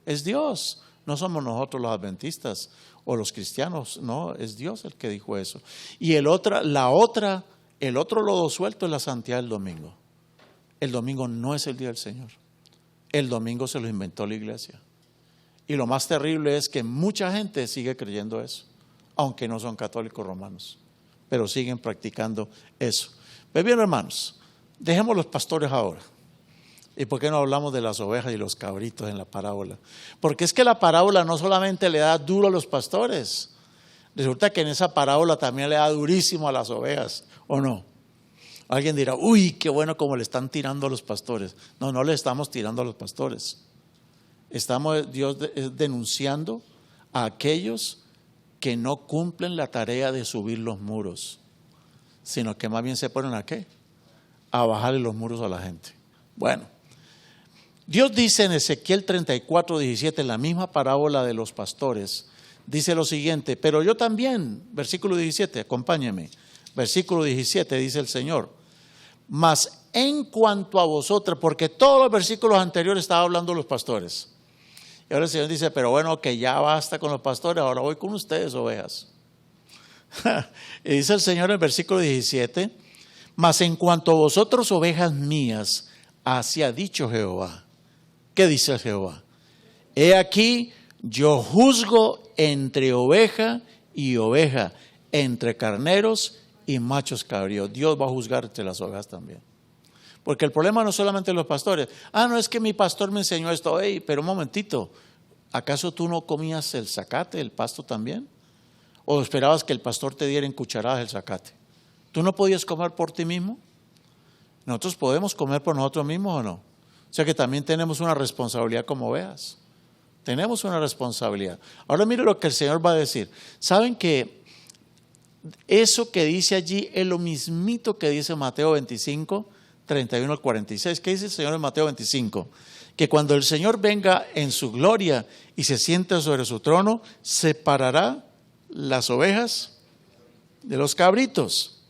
Es Dios. No somos nosotros los adventistas o los cristianos, no, es Dios el que dijo eso. Y el otro lodo suelto es la santidad del domingo. El domingo no es el día del Señor. El domingo se lo inventó la iglesia. Y lo más terrible es que mucha gente sigue creyendo eso, aunque no son católicos romanos, pero siguen practicando eso. Pues bien, hermanos, dejemos los pastores ahora. ¿Y por qué no hablamos de las ovejas y los cabritos en la parábola? Porque es que la parábola no solamente le da duro a los pastores, resulta que en esa parábola también le da durísimo a las ovejas, ¿o no? Alguien dirá, uy, qué bueno como le están tirando a los pastores. No le estamos tirando a los pastores. Dios denunciando a aquellos que no cumplen la tarea de subir los muros, sino que más bien se ponen ¿a qué? A bajarle los muros a la gente. Bueno. Dios dice en Ezequiel 34, 17, en la misma parábola de los pastores, dice lo siguiente: pero yo también, versículo 17, acompáñeme, versículo 17 dice el Señor: mas en cuanto a vosotros, porque todos los versículos anteriores estaba hablando de los pastores, y ahora el Señor dice, pero bueno, que ya basta con los pastores, ahora voy con ustedes, ovejas. Y dice el Señor en el versículo 17, mas en cuanto a vosotros, ovejas mías, así ha dicho Jehová. ¿Qué dice Jehová? He aquí, yo juzgo entre oveja y oveja, entre carneros y machos cabríos. Dios va a juzgar entre las ovejas también. Porque el problema no es solamente los pastores. No es que mi pastor me enseñó esto. Pero un momentito, ¿acaso tú no comías el zacate, el pasto también? ¿O esperabas que el pastor te diera en cucharadas el zacate? ¿Tú no podías comer por ti mismo? ¿Nosotros podemos comer por nosotros mismos o no? O sea que también tenemos una responsabilidad como ovejas. Tenemos una responsabilidad. Ahora mire lo que el Señor va a decir. ¿Saben que eso que dice allí es lo mismito que dice Mateo 25, 31 al 46? ¿Qué dice el Señor en Mateo 25? Que cuando el Señor venga en su gloria y se siente sobre su trono, separará las ovejas de los cabritos.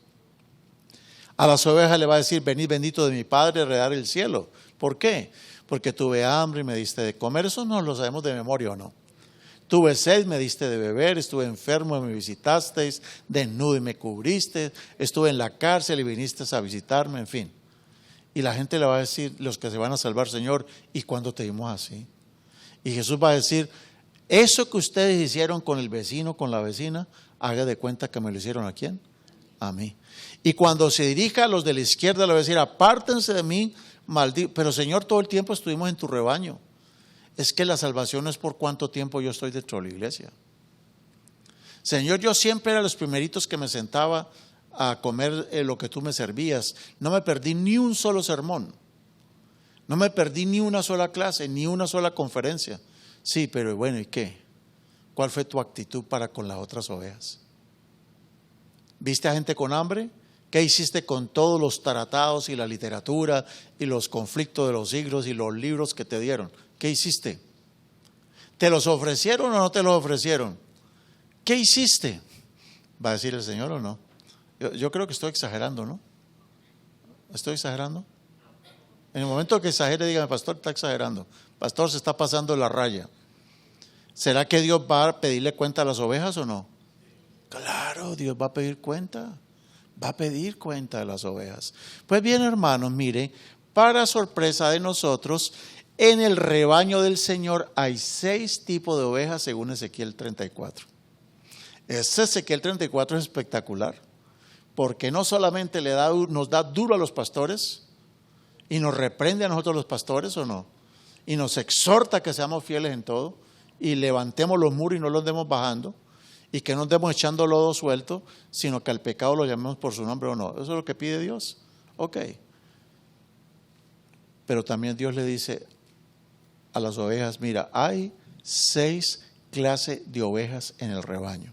A las ovejas le va a decir, venid bendito de mi Padre, heredar el cielo. ¿Por qué? Porque tuve hambre y me diste de comer. Eso no lo sabemos de memoria, ¿o no? Tuve sed, me diste de beber. Estuve enfermo y me visitasteis. Desnudo y me cubriste. Estuve en la cárcel y viniste a visitarme, en fin. Y la gente le va a decir, los que se van a salvar, Señor, ¿y cuándo te vimos así? Y Jesús va a decir, eso que ustedes hicieron con el vecino, con la vecina, haga de cuenta que me lo hicieron ¿a quién? A mí. Y cuando se dirija a los de la izquierda, le va a decir, apártense de mí, maldito. Pero Señor, todo el tiempo estuvimos en tu rebaño. Es que la salvación no es por cuánto tiempo yo estoy dentro de la iglesia, Señor, yo siempre era los primeritos que me sentaba a comer lo que tú me servías. No me perdí ni un solo sermón. No me perdí ni una sola clase, ni una sola conferencia. Sí, pero bueno, ¿y qué? ¿Cuál fue tu actitud para con las otras ovejas? ¿Viste a gente con hambre? ¿Qué hiciste con todos los tratados y la literatura y los conflictos de los siglos y los libros que te dieron? ¿Qué hiciste? ¿Te los ofrecieron o no te los ofrecieron? ¿Qué hiciste? ¿Va a decir el Señor o no? Yo creo que estoy exagerando, ¿no? ¿Estoy exagerando? En el momento que exagere, dígame, pastor, está exagerando. Pastor, se está pasando la raya. ¿Será que Dios va a pedirle cuenta a las ovejas o no? Claro, Dios va a pedir cuenta. Va a pedir cuenta de las ovejas. Pues bien, hermanos, mire, para sorpresa de nosotros, en el rebaño del Señor hay 6 tipos de ovejas según Ezequiel 34. Ese Ezequiel 34 es espectacular, porque no solamente nos da duro a los pastores y nos reprende a nosotros los pastores, ¿o no? Y nos exhorta que seamos fieles en todo y levantemos los muros y no los demos bajando y que no andemos echando lodo suelto, sino que al pecado lo llamemos por su nombre, ¿o no? Eso es lo que pide Dios. Ok. Pero también Dios le dice a las ovejas, mira, hay 6 clases de ovejas en el rebaño.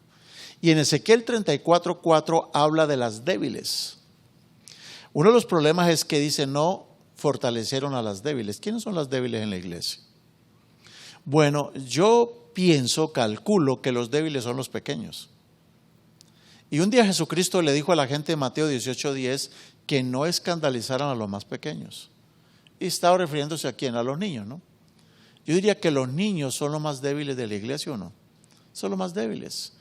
Y en Ezequiel 34:4 habla de las débiles. Uno de los problemas es que dice no fortalecieron a las débiles. ¿Quiénes son las débiles en la iglesia? Bueno, yo calculo que los débiles son los pequeños. Y un día Jesucristo le dijo a la gente de Mateo 18:10 que no escandalizaran a los más pequeños. Y estaba refiriéndose a quién, a los niños, ¿no? Yo diría que los niños son los más débiles de la iglesia, ¿o no? Son los más débiles.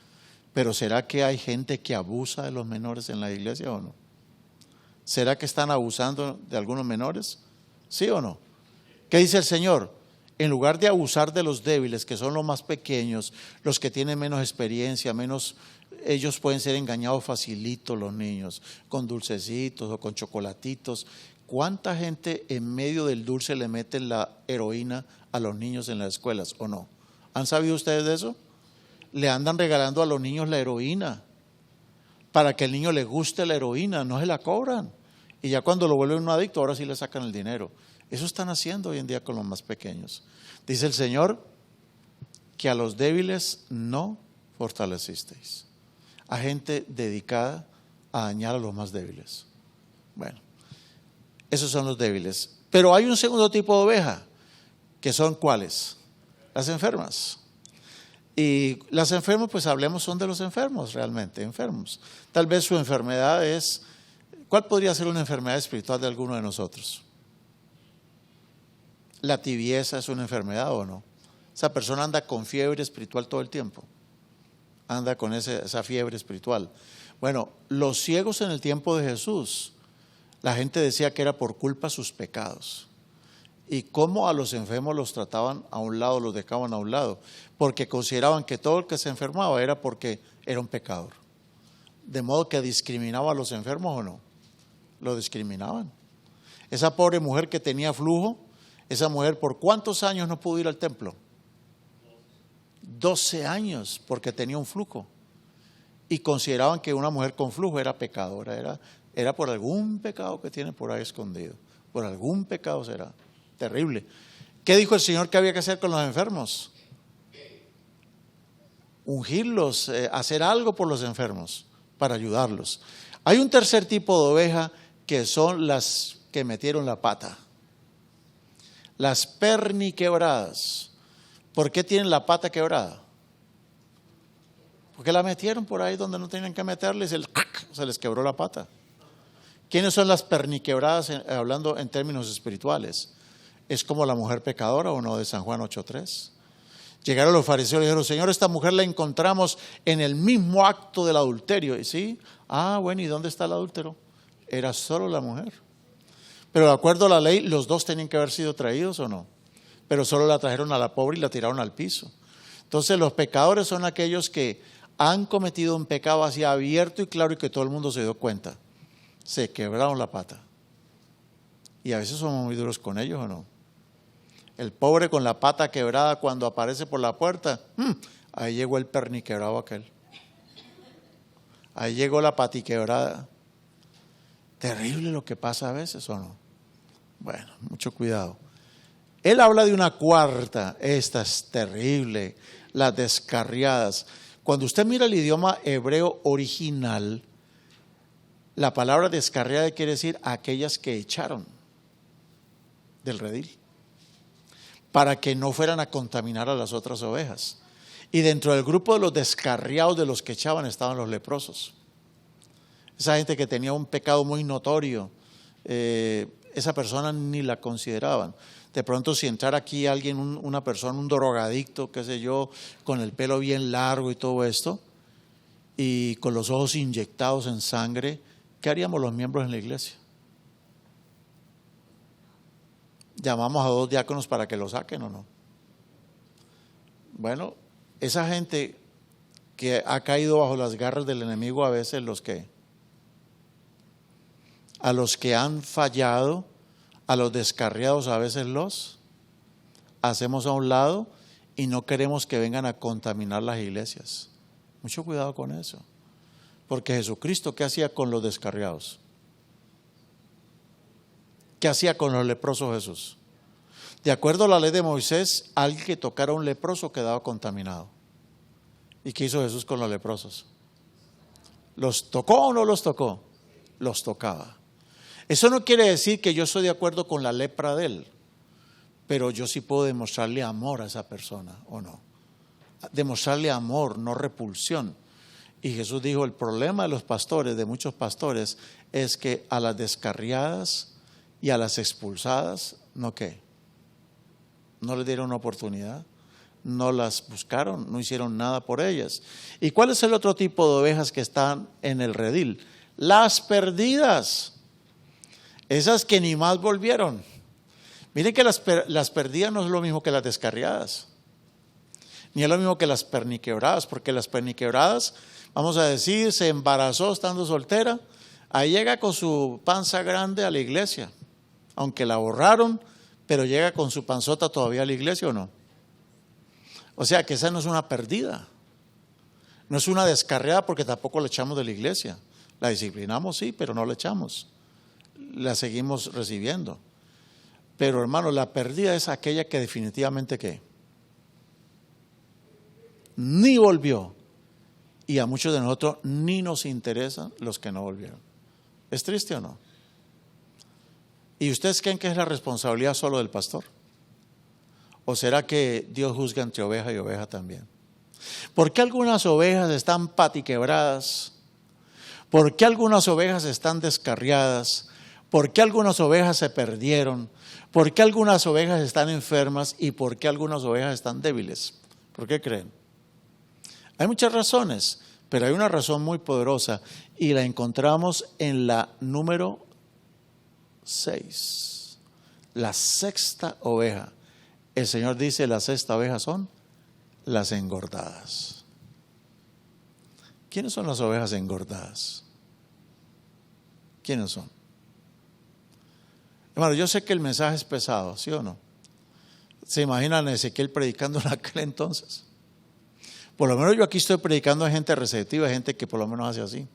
Pero ¿será que hay gente que abusa de los menores en la iglesia o no? ¿Será que están abusando de algunos menores? ¿Sí o no? ¿Qué dice el Señor? En lugar de abusar de los débiles, que son los más pequeños, los que tienen menos experiencia, ellos pueden ser engañados facilito, los niños, con dulcecitos o con chocolatitos. ¿Cuánta gente en medio del dulce le meten la heroína a los niños en las escuelas o no? ¿Han sabido ustedes de eso? Le andan regalando a los niños la heroína para que el niño le guste la heroína, no se la cobran. Y ya cuando lo vuelven un adicto, ahora sí le sacan el dinero. Eso están haciendo hoy en día con los más pequeños. Dice el Señor que a los débiles no fortalecisteis. A gente dedicada a dañar a los más débiles. Bueno, esos son los débiles. Pero hay un segundo tipo de oveja, que son ¿cuáles? Las enfermas. Y las enfermas, pues hablemos, son de los enfermos, realmente, enfermos. Tal vez su enfermedad es, ¿cuál podría ser una enfermedad espiritual de alguno de nosotros? ¿La tibieza es una enfermedad o no? Esa persona anda con fiebre espiritual todo el tiempo. Anda con esa fiebre espiritual. Bueno, los ciegos en el tiempo de Jesús, la gente decía que era por culpa de sus pecados. Y cómo a los enfermos los trataban a un lado, los dejaban a un lado, porque consideraban que todo el que se enfermaba era porque era un pecador. De modo que discriminaba a los enfermos o no, lo discriminaban. Esa pobre mujer que tenía flujo, esa mujer ¿por cuántos años no pudo ir al templo? 12 años, porque tenía un flujo. Y consideraban que una mujer con flujo era pecadora, era por algún pecado que tiene por ahí escondido, por algún pecado será. Terrible. ¿Qué dijo el Señor que había que hacer con los enfermos? Ungirlos, hacer algo por los enfermos, para ayudarlos. Hay un tercer tipo de oveja que son las que metieron la pata. Las perniquebradas. ¿Por qué tienen la pata quebrada? Porque la metieron por ahí donde no tenían que meterla y se les quebró la pata. ¿Quiénes son las perniquebradas hablando en términos espirituales? ¿Es como la mujer pecadora o no de San Juan 8:3? Llegaron los fariseos y dijeron, Señor, esta mujer la encontramos en el mismo acto del adulterio. Y sí, bueno, ¿y dónde está el adúltero? Era solo la mujer. Pero de acuerdo a la ley, los dos tenían que haber sido traídos o no. Pero solo la trajeron a la pobre y la tiraron al piso. Entonces los pecadores son aquellos que han cometido un pecado así abierto y claro y que todo el mundo se dio cuenta. Se quebraron la pata. Y a veces somos muy duros con ellos o no. El pobre con la pata quebrada cuando aparece por la puerta, ahí llegó el perniquebrado aquel. Ahí llegó la patiquebrada. Terrible lo que pasa a veces, ¿o no? Bueno, mucho cuidado. Él habla de una cuarta, esta es terrible, las descarriadas. Cuando usted mira el idioma hebreo original, la palabra descarriada quiere decir aquellas que echaron del redil, para que no fueran a contaminar a las otras ovejas. Y dentro del grupo de los descarriados, de los que echaban, estaban los leprosos. Esa gente que tenía un pecado muy notorio, esa persona ni la consideraban. De pronto si entrara aquí alguien, una persona, un drogadicto, qué sé yo, con el pelo bien largo y todo esto, y con los ojos inyectados en sangre, ¿qué haríamos los miembros en la iglesia? ¿Llamamos a 2 diáconos para que lo saquen o no? Bueno, esa gente que ha caído bajo las garras del enemigo, a veces a los que han fallado, a los descarriados a veces los hacemos a un lado y no queremos que vengan a contaminar las iglesias. Mucho cuidado con eso. Porque Jesucristo, ¿qué hacía con los descarriados? ¿Qué hacía con los leprosos Jesús? De acuerdo a la ley de Moisés, alguien que tocara a un leproso quedaba contaminado. ¿Y qué hizo Jesús con los leprosos? ¿Los tocó o no los tocó? Los tocaba. Eso no quiere decir que yo estoy de acuerdo con la lepra de él, pero yo sí puedo demostrarle amor a esa persona, ¿o no? Demostrarle amor, no repulsión. Y Jesús dijo, el problema de los pastores, de muchos pastores, es que a las descarriadas y a las expulsadas, ¿no qué? No les dieron una oportunidad, no las buscaron, no hicieron nada por ellas. ¿Y cuál es el otro tipo de ovejas que están en el redil? Las perdidas. Esas que ni más volvieron. Miren que las perdidas no es lo mismo que las descarriadas, ni es lo mismo que las perniquebradas, porque las perniquebradas, vamos a decir, se embarazó estando soltera, ahí llega con su panza grande a la iglesia, aunque la borraron, pero llega con su panzota todavía a la iglesia, ¿o no? O sea que esa no es una perdida, no es una descarriada, porque tampoco la echamos de la iglesia. La disciplinamos, sí, pero no la echamos, la seguimos recibiendo. Pero hermano, la perdida es aquella que definitivamente ¿qué? Ni volvió. Y a muchos de nosotros ni nos interesan los que no volvieron. ¿Es triste o no? ¿Y ustedes creen que es la responsabilidad solo del pastor? ¿O será que Dios juzga entre oveja y oveja también? ¿Por qué algunas ovejas están patiquebradas? ¿Por qué algunas ovejas están descarriadas? ¿Por qué algunas ovejas se perdieron? ¿Por qué algunas ovejas están enfermas? ¿Y por qué algunas ovejas están débiles? ¿Por qué creen? Hay muchas razones, pero hay una razón muy poderosa y la encontramos en la número 6. La sexta oveja. El Señor dice, la sexta oveja son las engordadas. ¿Quiénes son las ovejas engordadas? ¿Quiénes son? Hermano, yo sé que el mensaje es pesado, ¿sí o no? ¿Se imaginan a Ezequiel predicando en aquel entonces? Por lo menos yo aquí estoy predicando a gente receptiva, gente que por lo menos hace así.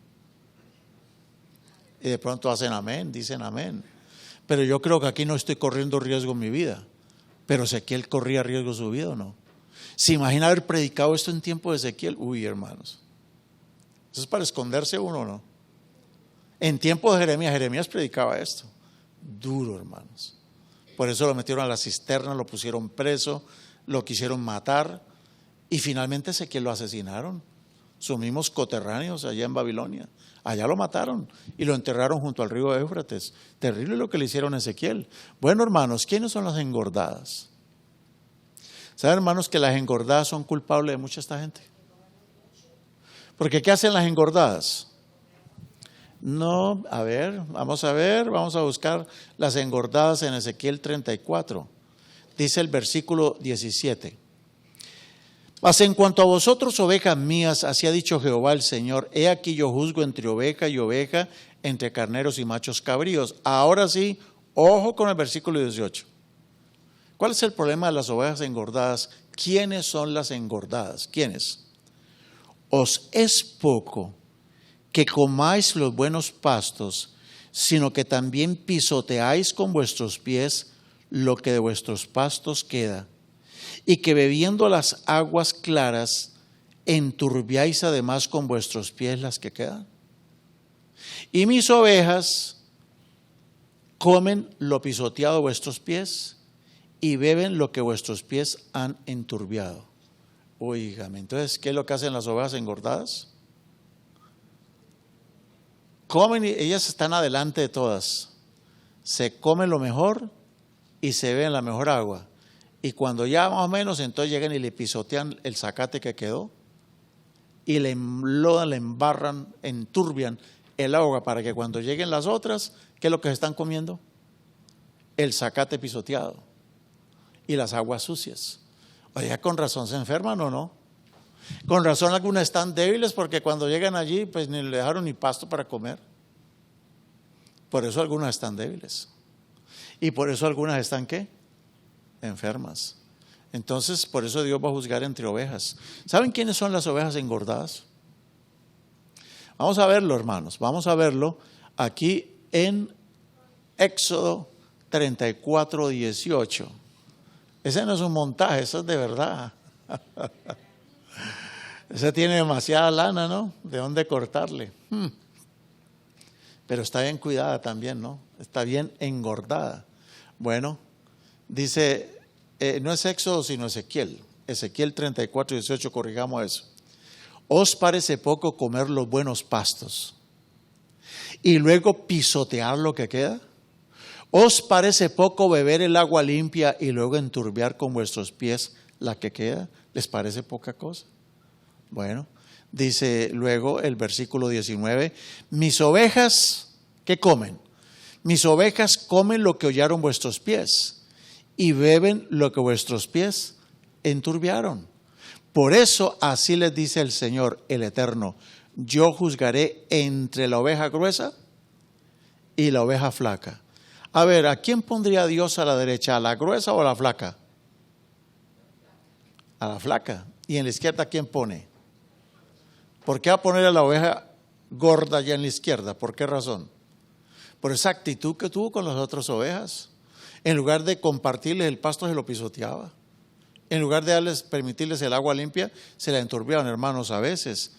Y de pronto hacen amén, dicen amén. Pero yo creo que aquí no estoy corriendo riesgo en mi vida. Pero Ezequiel corría riesgo su vida, ¿o no? ¿Se imagina haber predicado esto en tiempo de Ezequiel? Uy, hermanos. Eso es para esconderse uno, ¿no? En tiempo de Jeremías predicaba esto. Duro, hermanos. Por eso lo metieron a la cisterna, lo pusieron preso, lo quisieron matar y finalmente Ezequiel lo asesinaron. Sus mismos coterráneos allá en Babilonia. Allá lo mataron y lo enterraron junto al río Éufrates. Terrible lo que le hicieron a Ezequiel. Bueno, hermanos, ¿quiénes son las engordadas? ¿Saben, hermanos, que las engordadas son culpables de mucha esta gente? Porque ¿qué hacen las engordadas? No, vamos a buscar las engordadas en Ezequiel 34. Dice el versículo 17. Mas en cuanto a vosotros, ovejas mías, así ha dicho Jehová el Señor, he aquí yo juzgo entre oveja y oveja, entre carneros y machos cabríos. Ahora sí, ojo con el versículo 18. ¿Cuál es el problema de las ovejas engordadas? ¿Quiénes son las engordadas? ¿Quiénes? Os es poco que comáis los buenos pastos, sino que también pisoteáis con vuestros pies lo que de vuestros pastos queda, y que bebiendo las aguas claras, enturbiáis además con vuestros pies las que quedan. Y mis ovejas comen lo pisoteado de vuestros pies y beben lo que vuestros pies han enturbiado. Oígame, entonces, ¿qué es lo que hacen las ovejas engordadas? Comen y ellas están adelante de todas. Se comen lo mejor y se beben la mejor agua. Y cuando ya más o menos, entonces llegan y le pisotean el zacate que quedó y le enlodan, le embarran, enturbian el agua para que cuando lleguen las otras, ¿qué es lo que se están comiendo? El zacate pisoteado y las aguas sucias. Oye, con razón se enferman o no. Con razón algunas están débiles porque cuando llegan allí pues ni le dejaron ni pasto para comer. Por eso algunas están débiles. Y por eso algunas están ¿qué? Enfermas. Entonces por eso Dios va a juzgar entre ovejas. ¿Saben quiénes son las ovejas engordadas? Vamos a verlo, hermanos. Vamos a verlo aquí en Éxodo 34, 18. Ese no es un montaje, eso es de verdad. Ese tiene demasiada lana, ¿no? ¿De dónde cortarle? Pero está bien cuidada también, ¿no? Está bien engordada. Bueno, dice, no es Éxodo sino Ezequiel. Ezequiel 34, 18, corrijamos eso. ¿Os parece poco comer los buenos pastos y luego pisotear lo que queda? ¿Os parece poco beber el agua limpia y luego enturbiar con vuestros pies la que queda? ¿Les parece poca cosa? Bueno, dice luego el versículo 19, mis ovejas, ¿qué comen? Mis ovejas comen lo que hollaron vuestros pies y beben lo que vuestros pies enturbiaron. Por eso así les dice el Señor, el Eterno, yo juzgaré entre la oveja gruesa y la oveja flaca. A ver, ¿a quién pondría Dios a la derecha? ¿A la gruesa o a la flaca? A la flaca. ¿Y en la izquierda quién pone? ¿Por qué va a poner a la oveja gorda allá en la izquierda? ¿Por qué razón? Por esa actitud que tuvo con las otras ovejas. En lugar de compartirles el pasto, se lo pisoteaba. En lugar de permitirles el agua limpia, se la enturbiaban. Hermanos, a veces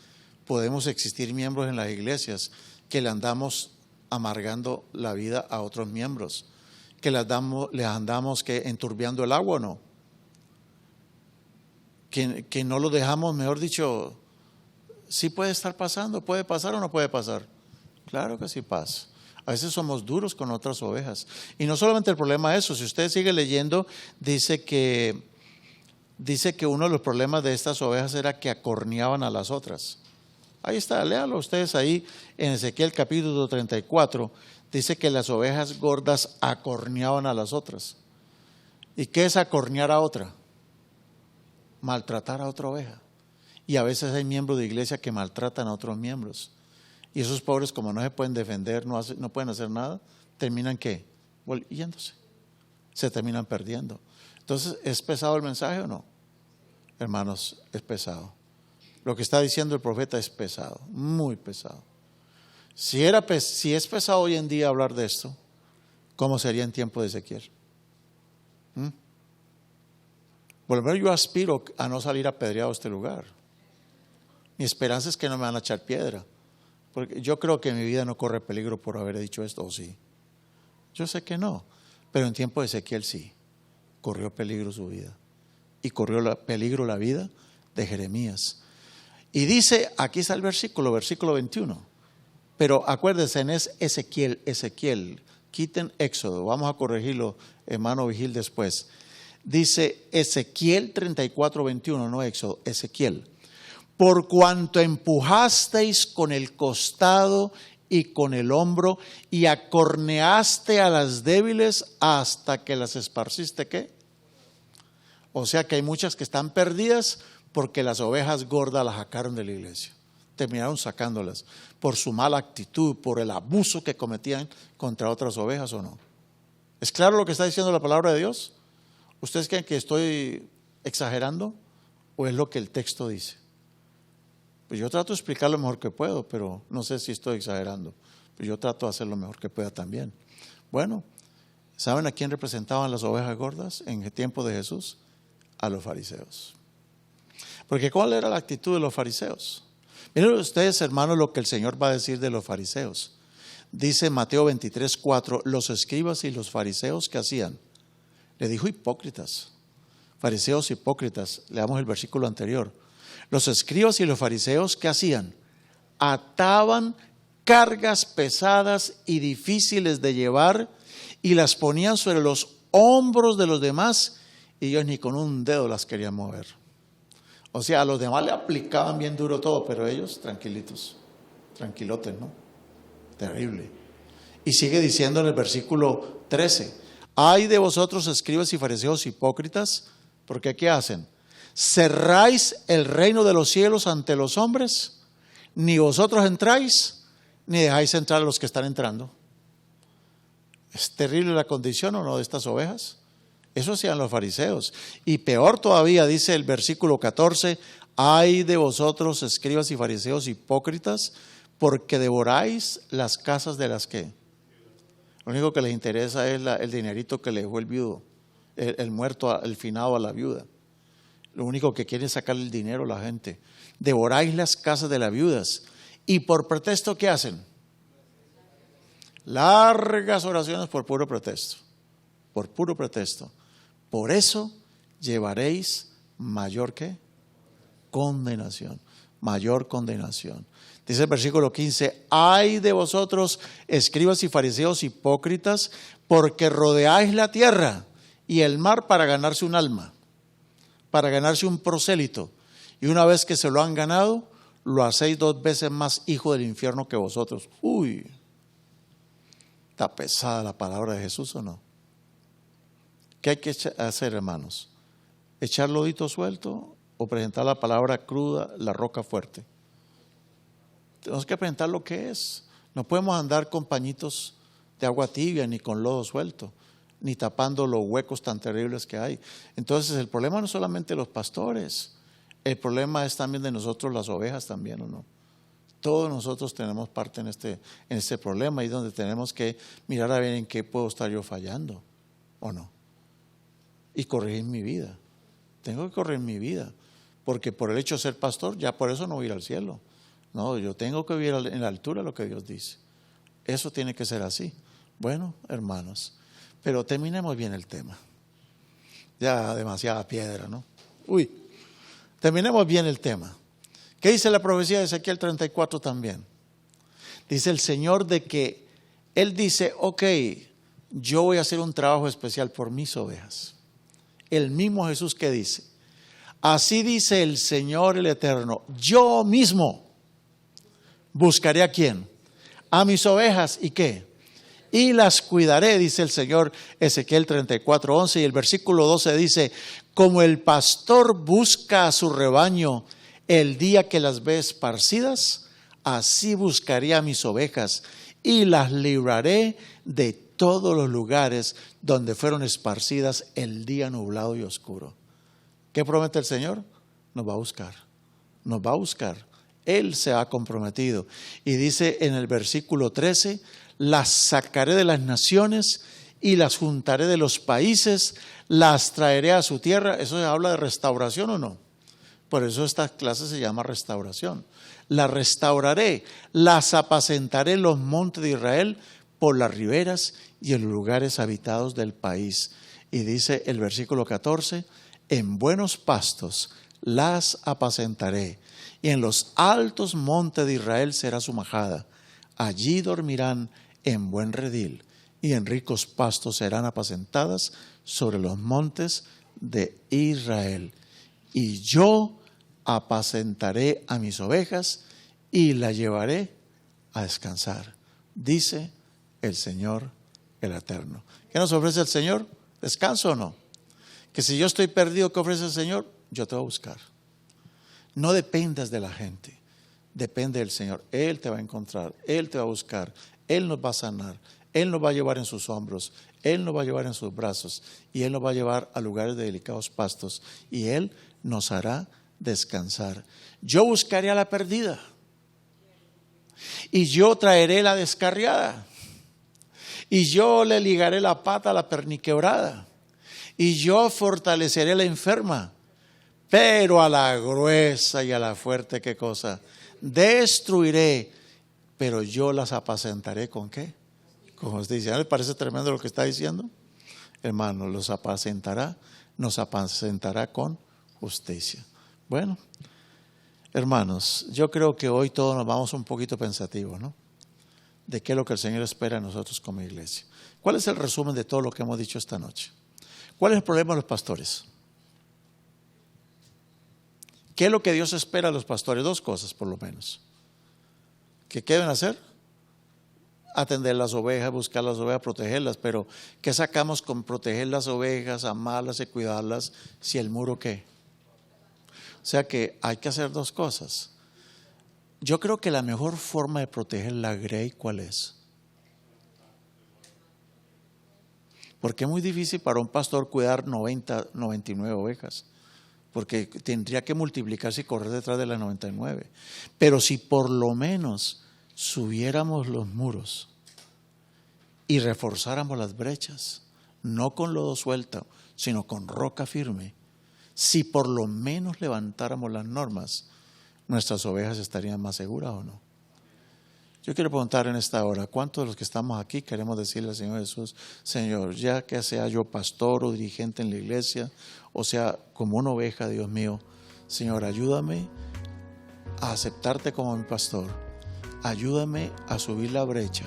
podemos existir miembros en las iglesias que le andamos amargando la vida a otros miembros, que les andamos enturbiando el agua, ¿no? Que no lo dejamos, mejor dicho, sí puede estar pasando, puede pasar o no puede pasar. Claro que sí pasa. A veces somos duros con otras ovejas. Y no solamente el problema es eso, si usted sigue leyendo, dice que uno de los problemas de estas ovejas era que acorneaban a las otras. Ahí está, léalo ustedes ahí en Ezequiel capítulo 34, dice que las ovejas gordas acorneaban a las otras. ¿Y qué es acornear a otra? Maltratar a otra oveja. Y a veces hay miembros de iglesia que maltratan a otros miembros. Y esos pobres, como no se pueden defender, no pueden hacer nada, terminan ¿qué? Yéndose. Se terminan perdiendo. Entonces, ¿es pesado el mensaje o no? Hermanos, es pesado. Lo que está diciendo el profeta es pesado, muy pesado. Si es pesado hoy en día hablar de esto, ¿cómo sería en tiempo de Ezequiel? Volver, yo aspiro a no salir apedreado a este lugar. Mi esperanza es que no me van a echar piedra, porque yo creo que mi vida no corre peligro por haber dicho esto, ¿o sí? Yo sé que no, pero en tiempo de Ezequiel sí, corrió peligro su vida. Y corrió peligro la vida de Jeremías. Y dice, aquí está el versículo 21. Pero acuérdense, en Ezequiel, quiten Éxodo, vamos a corregirlo, hermano Vigil, después. Dice Ezequiel 34, 21, no Éxodo, Ezequiel. Por cuanto empujasteis con el costado y con el hombro y acorneaste a las débiles hasta que las esparciste, ¿qué? O sea que hay muchas que están perdidas porque las ovejas gordas las sacaron de la iglesia. Terminaron sacándolas por su mala actitud, por el abuso que cometían contra otras ovejas, ¿o no? ¿Es claro lo que está diciendo la palabra de Dios? ¿Ustedes creen que estoy exagerando o es lo que el texto dice? Pues yo trato de explicar lo mejor que puedo, pero no sé si estoy exagerando. Pues yo trato de hacer lo mejor que pueda también. Bueno, ¿saben a quién representaban las ovejas gordas en el tiempo de Jesús? A los fariseos. Porque ¿cuál era la actitud de los fariseos? Miren ustedes, hermanos, lo que el Señor va a decir de los fariseos. Dice Mateo 23:4, los escribas y los fariseos, ¿qué hacían? Le dijo hipócritas, fariseos hipócritas. Leamos el versículo anterior. Los escribas y los fariseos, ¿qué hacían? Ataban cargas pesadas y difíciles de llevar y las ponían sobre los hombros de los demás y ellos ni con un dedo las querían mover. O sea, a los demás le aplicaban bien duro todo, pero ellos tranquilitos, tranquilotes, ¿no? Terrible. Y sigue diciendo en el versículo 13, ay de vosotros escribas y fariseos hipócritas, porque ¿qué hacen? ¿Cerráis el reino de los cielos ante los hombres? Ni vosotros entráis, ni dejáis entrar a los que están entrando. ¿Es terrible la condición o no de estas ovejas? Eso hacían los fariseos. Y peor todavía, dice el versículo 14, ay de vosotros escribas y fariseos hipócritas, porque devoráis las casas de las que. Lo único que les interesa es el dinerito que le dejó el viudo, el muerto, el finado a la viuda. Lo único que quiere es sacar el dinero a la gente. Devoráis las casas de las viudas. ¿Y por pretexto qué hacen? Largas oraciones por puro pretexto. Por puro pretexto. Por eso llevaréis mayor ¿qué? Condenación. Mayor condenación. Dice el versículo 15, ay de vosotros, escribas y fariseos hipócritas, porque rodeáis la tierra y el mar para ganarse un alma, para ganarse un prosélito. Y una vez que se lo han ganado, lo hacéis 2 veces más hijo del infierno que vosotros. Uy, está pesada la palabra de Jesús, ¿o no? ¿Qué hay que hacer, hermanos? ¿Echar lodito suelto o presentar la palabra cruda, la roca fuerte? Tenemos que presentar lo que es. No podemos andar con pañitos de agua tibia, ni con lodo suelto, ni tapando los huecos tan terribles que hay. Entonces el problema no es solamente de los pastores, el problema es también de nosotros las ovejas también, ¿o no? Todos nosotros tenemos parte en este problema y donde tenemos que mirar a ver en qué puedo estar yo fallando, ¿o no? Y corregir mi vida. Tengo que corregir mi vida, porque por el hecho de ser pastor, ya por eso no voy a ir al cielo. No, yo tengo que vivir en la altura de lo que Dios dice. Eso tiene que ser así. Bueno, hermanos, pero terminemos bien el tema. Ya demasiada piedra, ¿no? Uy, terminemos bien el tema. ¿Qué dice la profecía de Ezequiel 34 también? Dice el Señor de que Él dice, ok, yo voy a hacer un trabajo especial por mis ovejas. El mismo Jesús que dice, así dice el Señor el Eterno, yo mismo buscaré ¿a quién? A mis ovejas, ¿y qué? Y las cuidaré, dice el Señor, Ezequiel 34:11, y el versículo 12 dice, como el pastor busca a su rebaño el día que las ve esparcidas, así buscaré a mis ovejas y las libraré de todos los lugares donde fueron esparcidas el día nublado y oscuro. ¿Qué promete el Señor? Nos va a buscar, nos va a buscar. Él se ha comprometido. Y dice en el versículo 13, las sacaré de las naciones y las juntaré de los países, las traeré a su tierra. ¿Eso se habla de restauración o no? Por eso esta clase se llama restauración. Las restauraré, las apacentaré en los montes de Israel, por las riberas y en los lugares habitados del país. Y dice el versículo 14, en buenos pastos las apacentaré, y en los altos montes de Israel será su majada. Allí dormirán en buen redil, y en ricos pastos serán apacentadas sobre los montes de Israel. Y yo apacentaré a mis ovejas y las llevaré a descansar, dice el Señor el Eterno. ¿Qué nos ofrece el Señor? ¿Descanso o no? Que si yo estoy perdido, ¿qué ofrece el Señor? Yo te voy a buscar. No dependas de la gente, depende del Señor. Él te va a encontrar, Él te va a buscar, Él nos va a sanar, Él nos va a llevar en sus hombros, Él nos va a llevar en sus brazos y Él nos va a llevar a lugares de delicados pastos y Él nos hará descansar. Yo buscaré a la perdida y yo traeré la descarriada y yo le ligaré la pata a la perniquebrada y yo fortaleceré a la enferma, pero a la gruesa y a la fuerte, ¿qué cosa? Destruiré, pero yo las apacentaré ¿con qué? Con justicia. ¿No les parece tremendo lo que está diciendo? Hermano, nos apacentará con justicia. Bueno, hermanos, yo creo que hoy todos nos vamos un poquito pensativos, ¿no? De qué es lo que el Señor espera de nosotros como iglesia. ¿Cuál es el resumen de todo lo que hemos dicho esta noche? ¿Cuál es el problema de los pastores? ¿Qué es lo que Dios espera de los pastores? Dos cosas por lo menos. ¿Qué deben hacer? Atender las ovejas, buscar las ovejas, protegerlas. Pero ¿qué sacamos con proteger las ovejas, amarlas y cuidarlas si el muro qué? O sea que hay que hacer dos cosas. Yo creo que la mejor forma de proteger la grey, ¿cuál es? Porque es muy difícil para un pastor cuidar 99 ovejas. Porque tendría que multiplicarse y correr detrás de las 99. Pero si por lo menos subiéramos los muros y reforzáramos las brechas, no con lodo suelto, sino con roca firme, si por lo menos levantáramos las normas, nuestras ovejas estarían más seguras o no. Yo quiero preguntar en esta hora, ¿cuántos de los que estamos aquí queremos decirle al Señor Jesús, Señor, ya que sea yo pastor o dirigente en la iglesia, o sea, como una oveja, Dios mío, Señor, ayúdame a aceptarte como mi pastor, ayúdame a subir la brecha,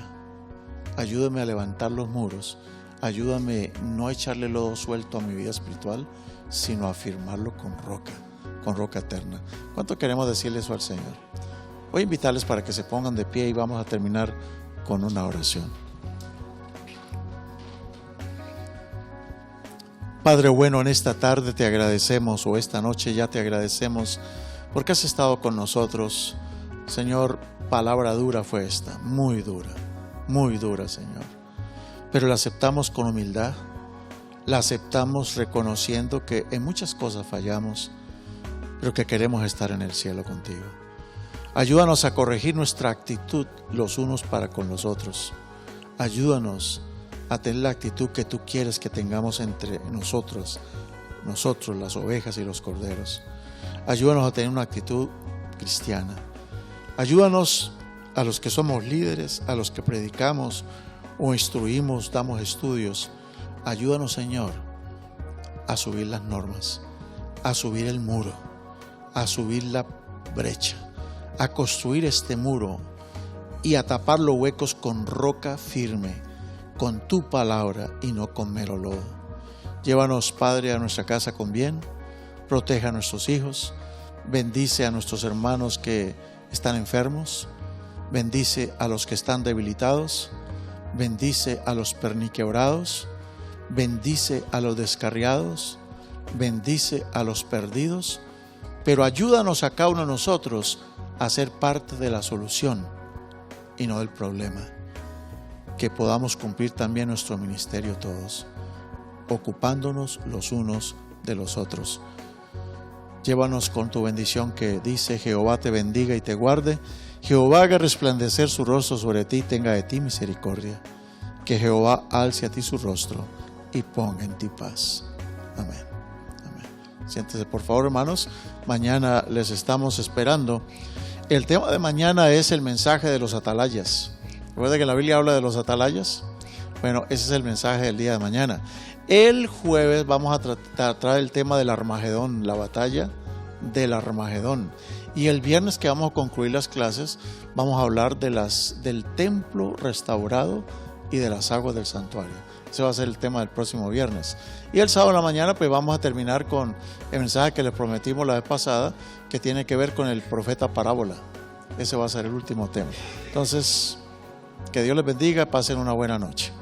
ayúdame a levantar los muros, ayúdame no a echarle lodo suelto a mi vida espiritual, sino a afirmarlo con roca eterna. ¿Cuánto queremos decirle eso al Señor? Voy a invitarles para que se pongan de pie y vamos a terminar con una oración. Padre bueno, en esta tarde te agradecemos, o esta noche ya te agradecemos, porque has estado con nosotros. Señor, palabra dura fue esta, muy dura, Señor. Pero la aceptamos con humildad, la aceptamos reconociendo que en muchas cosas fallamos, pero que queremos estar en el cielo contigo. Ayúdanos a corregir nuestra actitud los unos para con los otros. Ayúdanos a tener la actitud que tú quieres que tengamos entre nosotros, las ovejas y los corderos. Ayúdanos a tener una actitud cristiana. Ayúdanos a los que somos líderes, a los que predicamos o instruimos, damos estudios. Ayúdanos, Señor, a subir las normas, a subir el muro, a subir la brecha, a construir este muro y a tapar los huecos con roca firme, con tu palabra y no con mero lodo. Llévanos, Padre, a nuestra casa con bien, protege a nuestros hijos, bendice a nuestros hermanos que están enfermos, bendice a los que están debilitados, bendice a los perniquebrados, bendice a los descarriados, bendice a los perdidos, pero ayúdanos a cada uno de nosotros a ser parte de la solución y no del problema. Que podamos cumplir también nuestro ministerio todos, ocupándonos los unos de los otros. Llévanos con tu bendición que dice: Jehová te bendiga y te guarde, Jehová haga resplandecer su rostro sobre ti y tenga de ti misericordia. Que Jehová alce a ti su rostro y ponga en ti paz. Amén. Amén. Siéntese por favor, hermanos. Mañana les estamos esperando. El tema de mañana es el mensaje de los atalayas. ¿Recuerda que la Biblia habla de los atalayas? Bueno, ese es el mensaje del día de mañana. El jueves vamos a tratar el tema del Armagedón, la batalla del Armagedón. Y el viernes, que vamos a concluir las clases, vamos a hablar del templo restaurado y de las aguas del santuario. Ese va a ser el tema del próximo viernes. Y el sábado en la mañana pues vamos a terminar con el mensaje que les prometimos la vez pasada, que tiene que ver con el profeta parábola. Ese va a ser el último tema. Entonces, que Dios les bendiga, pasen una buena noche.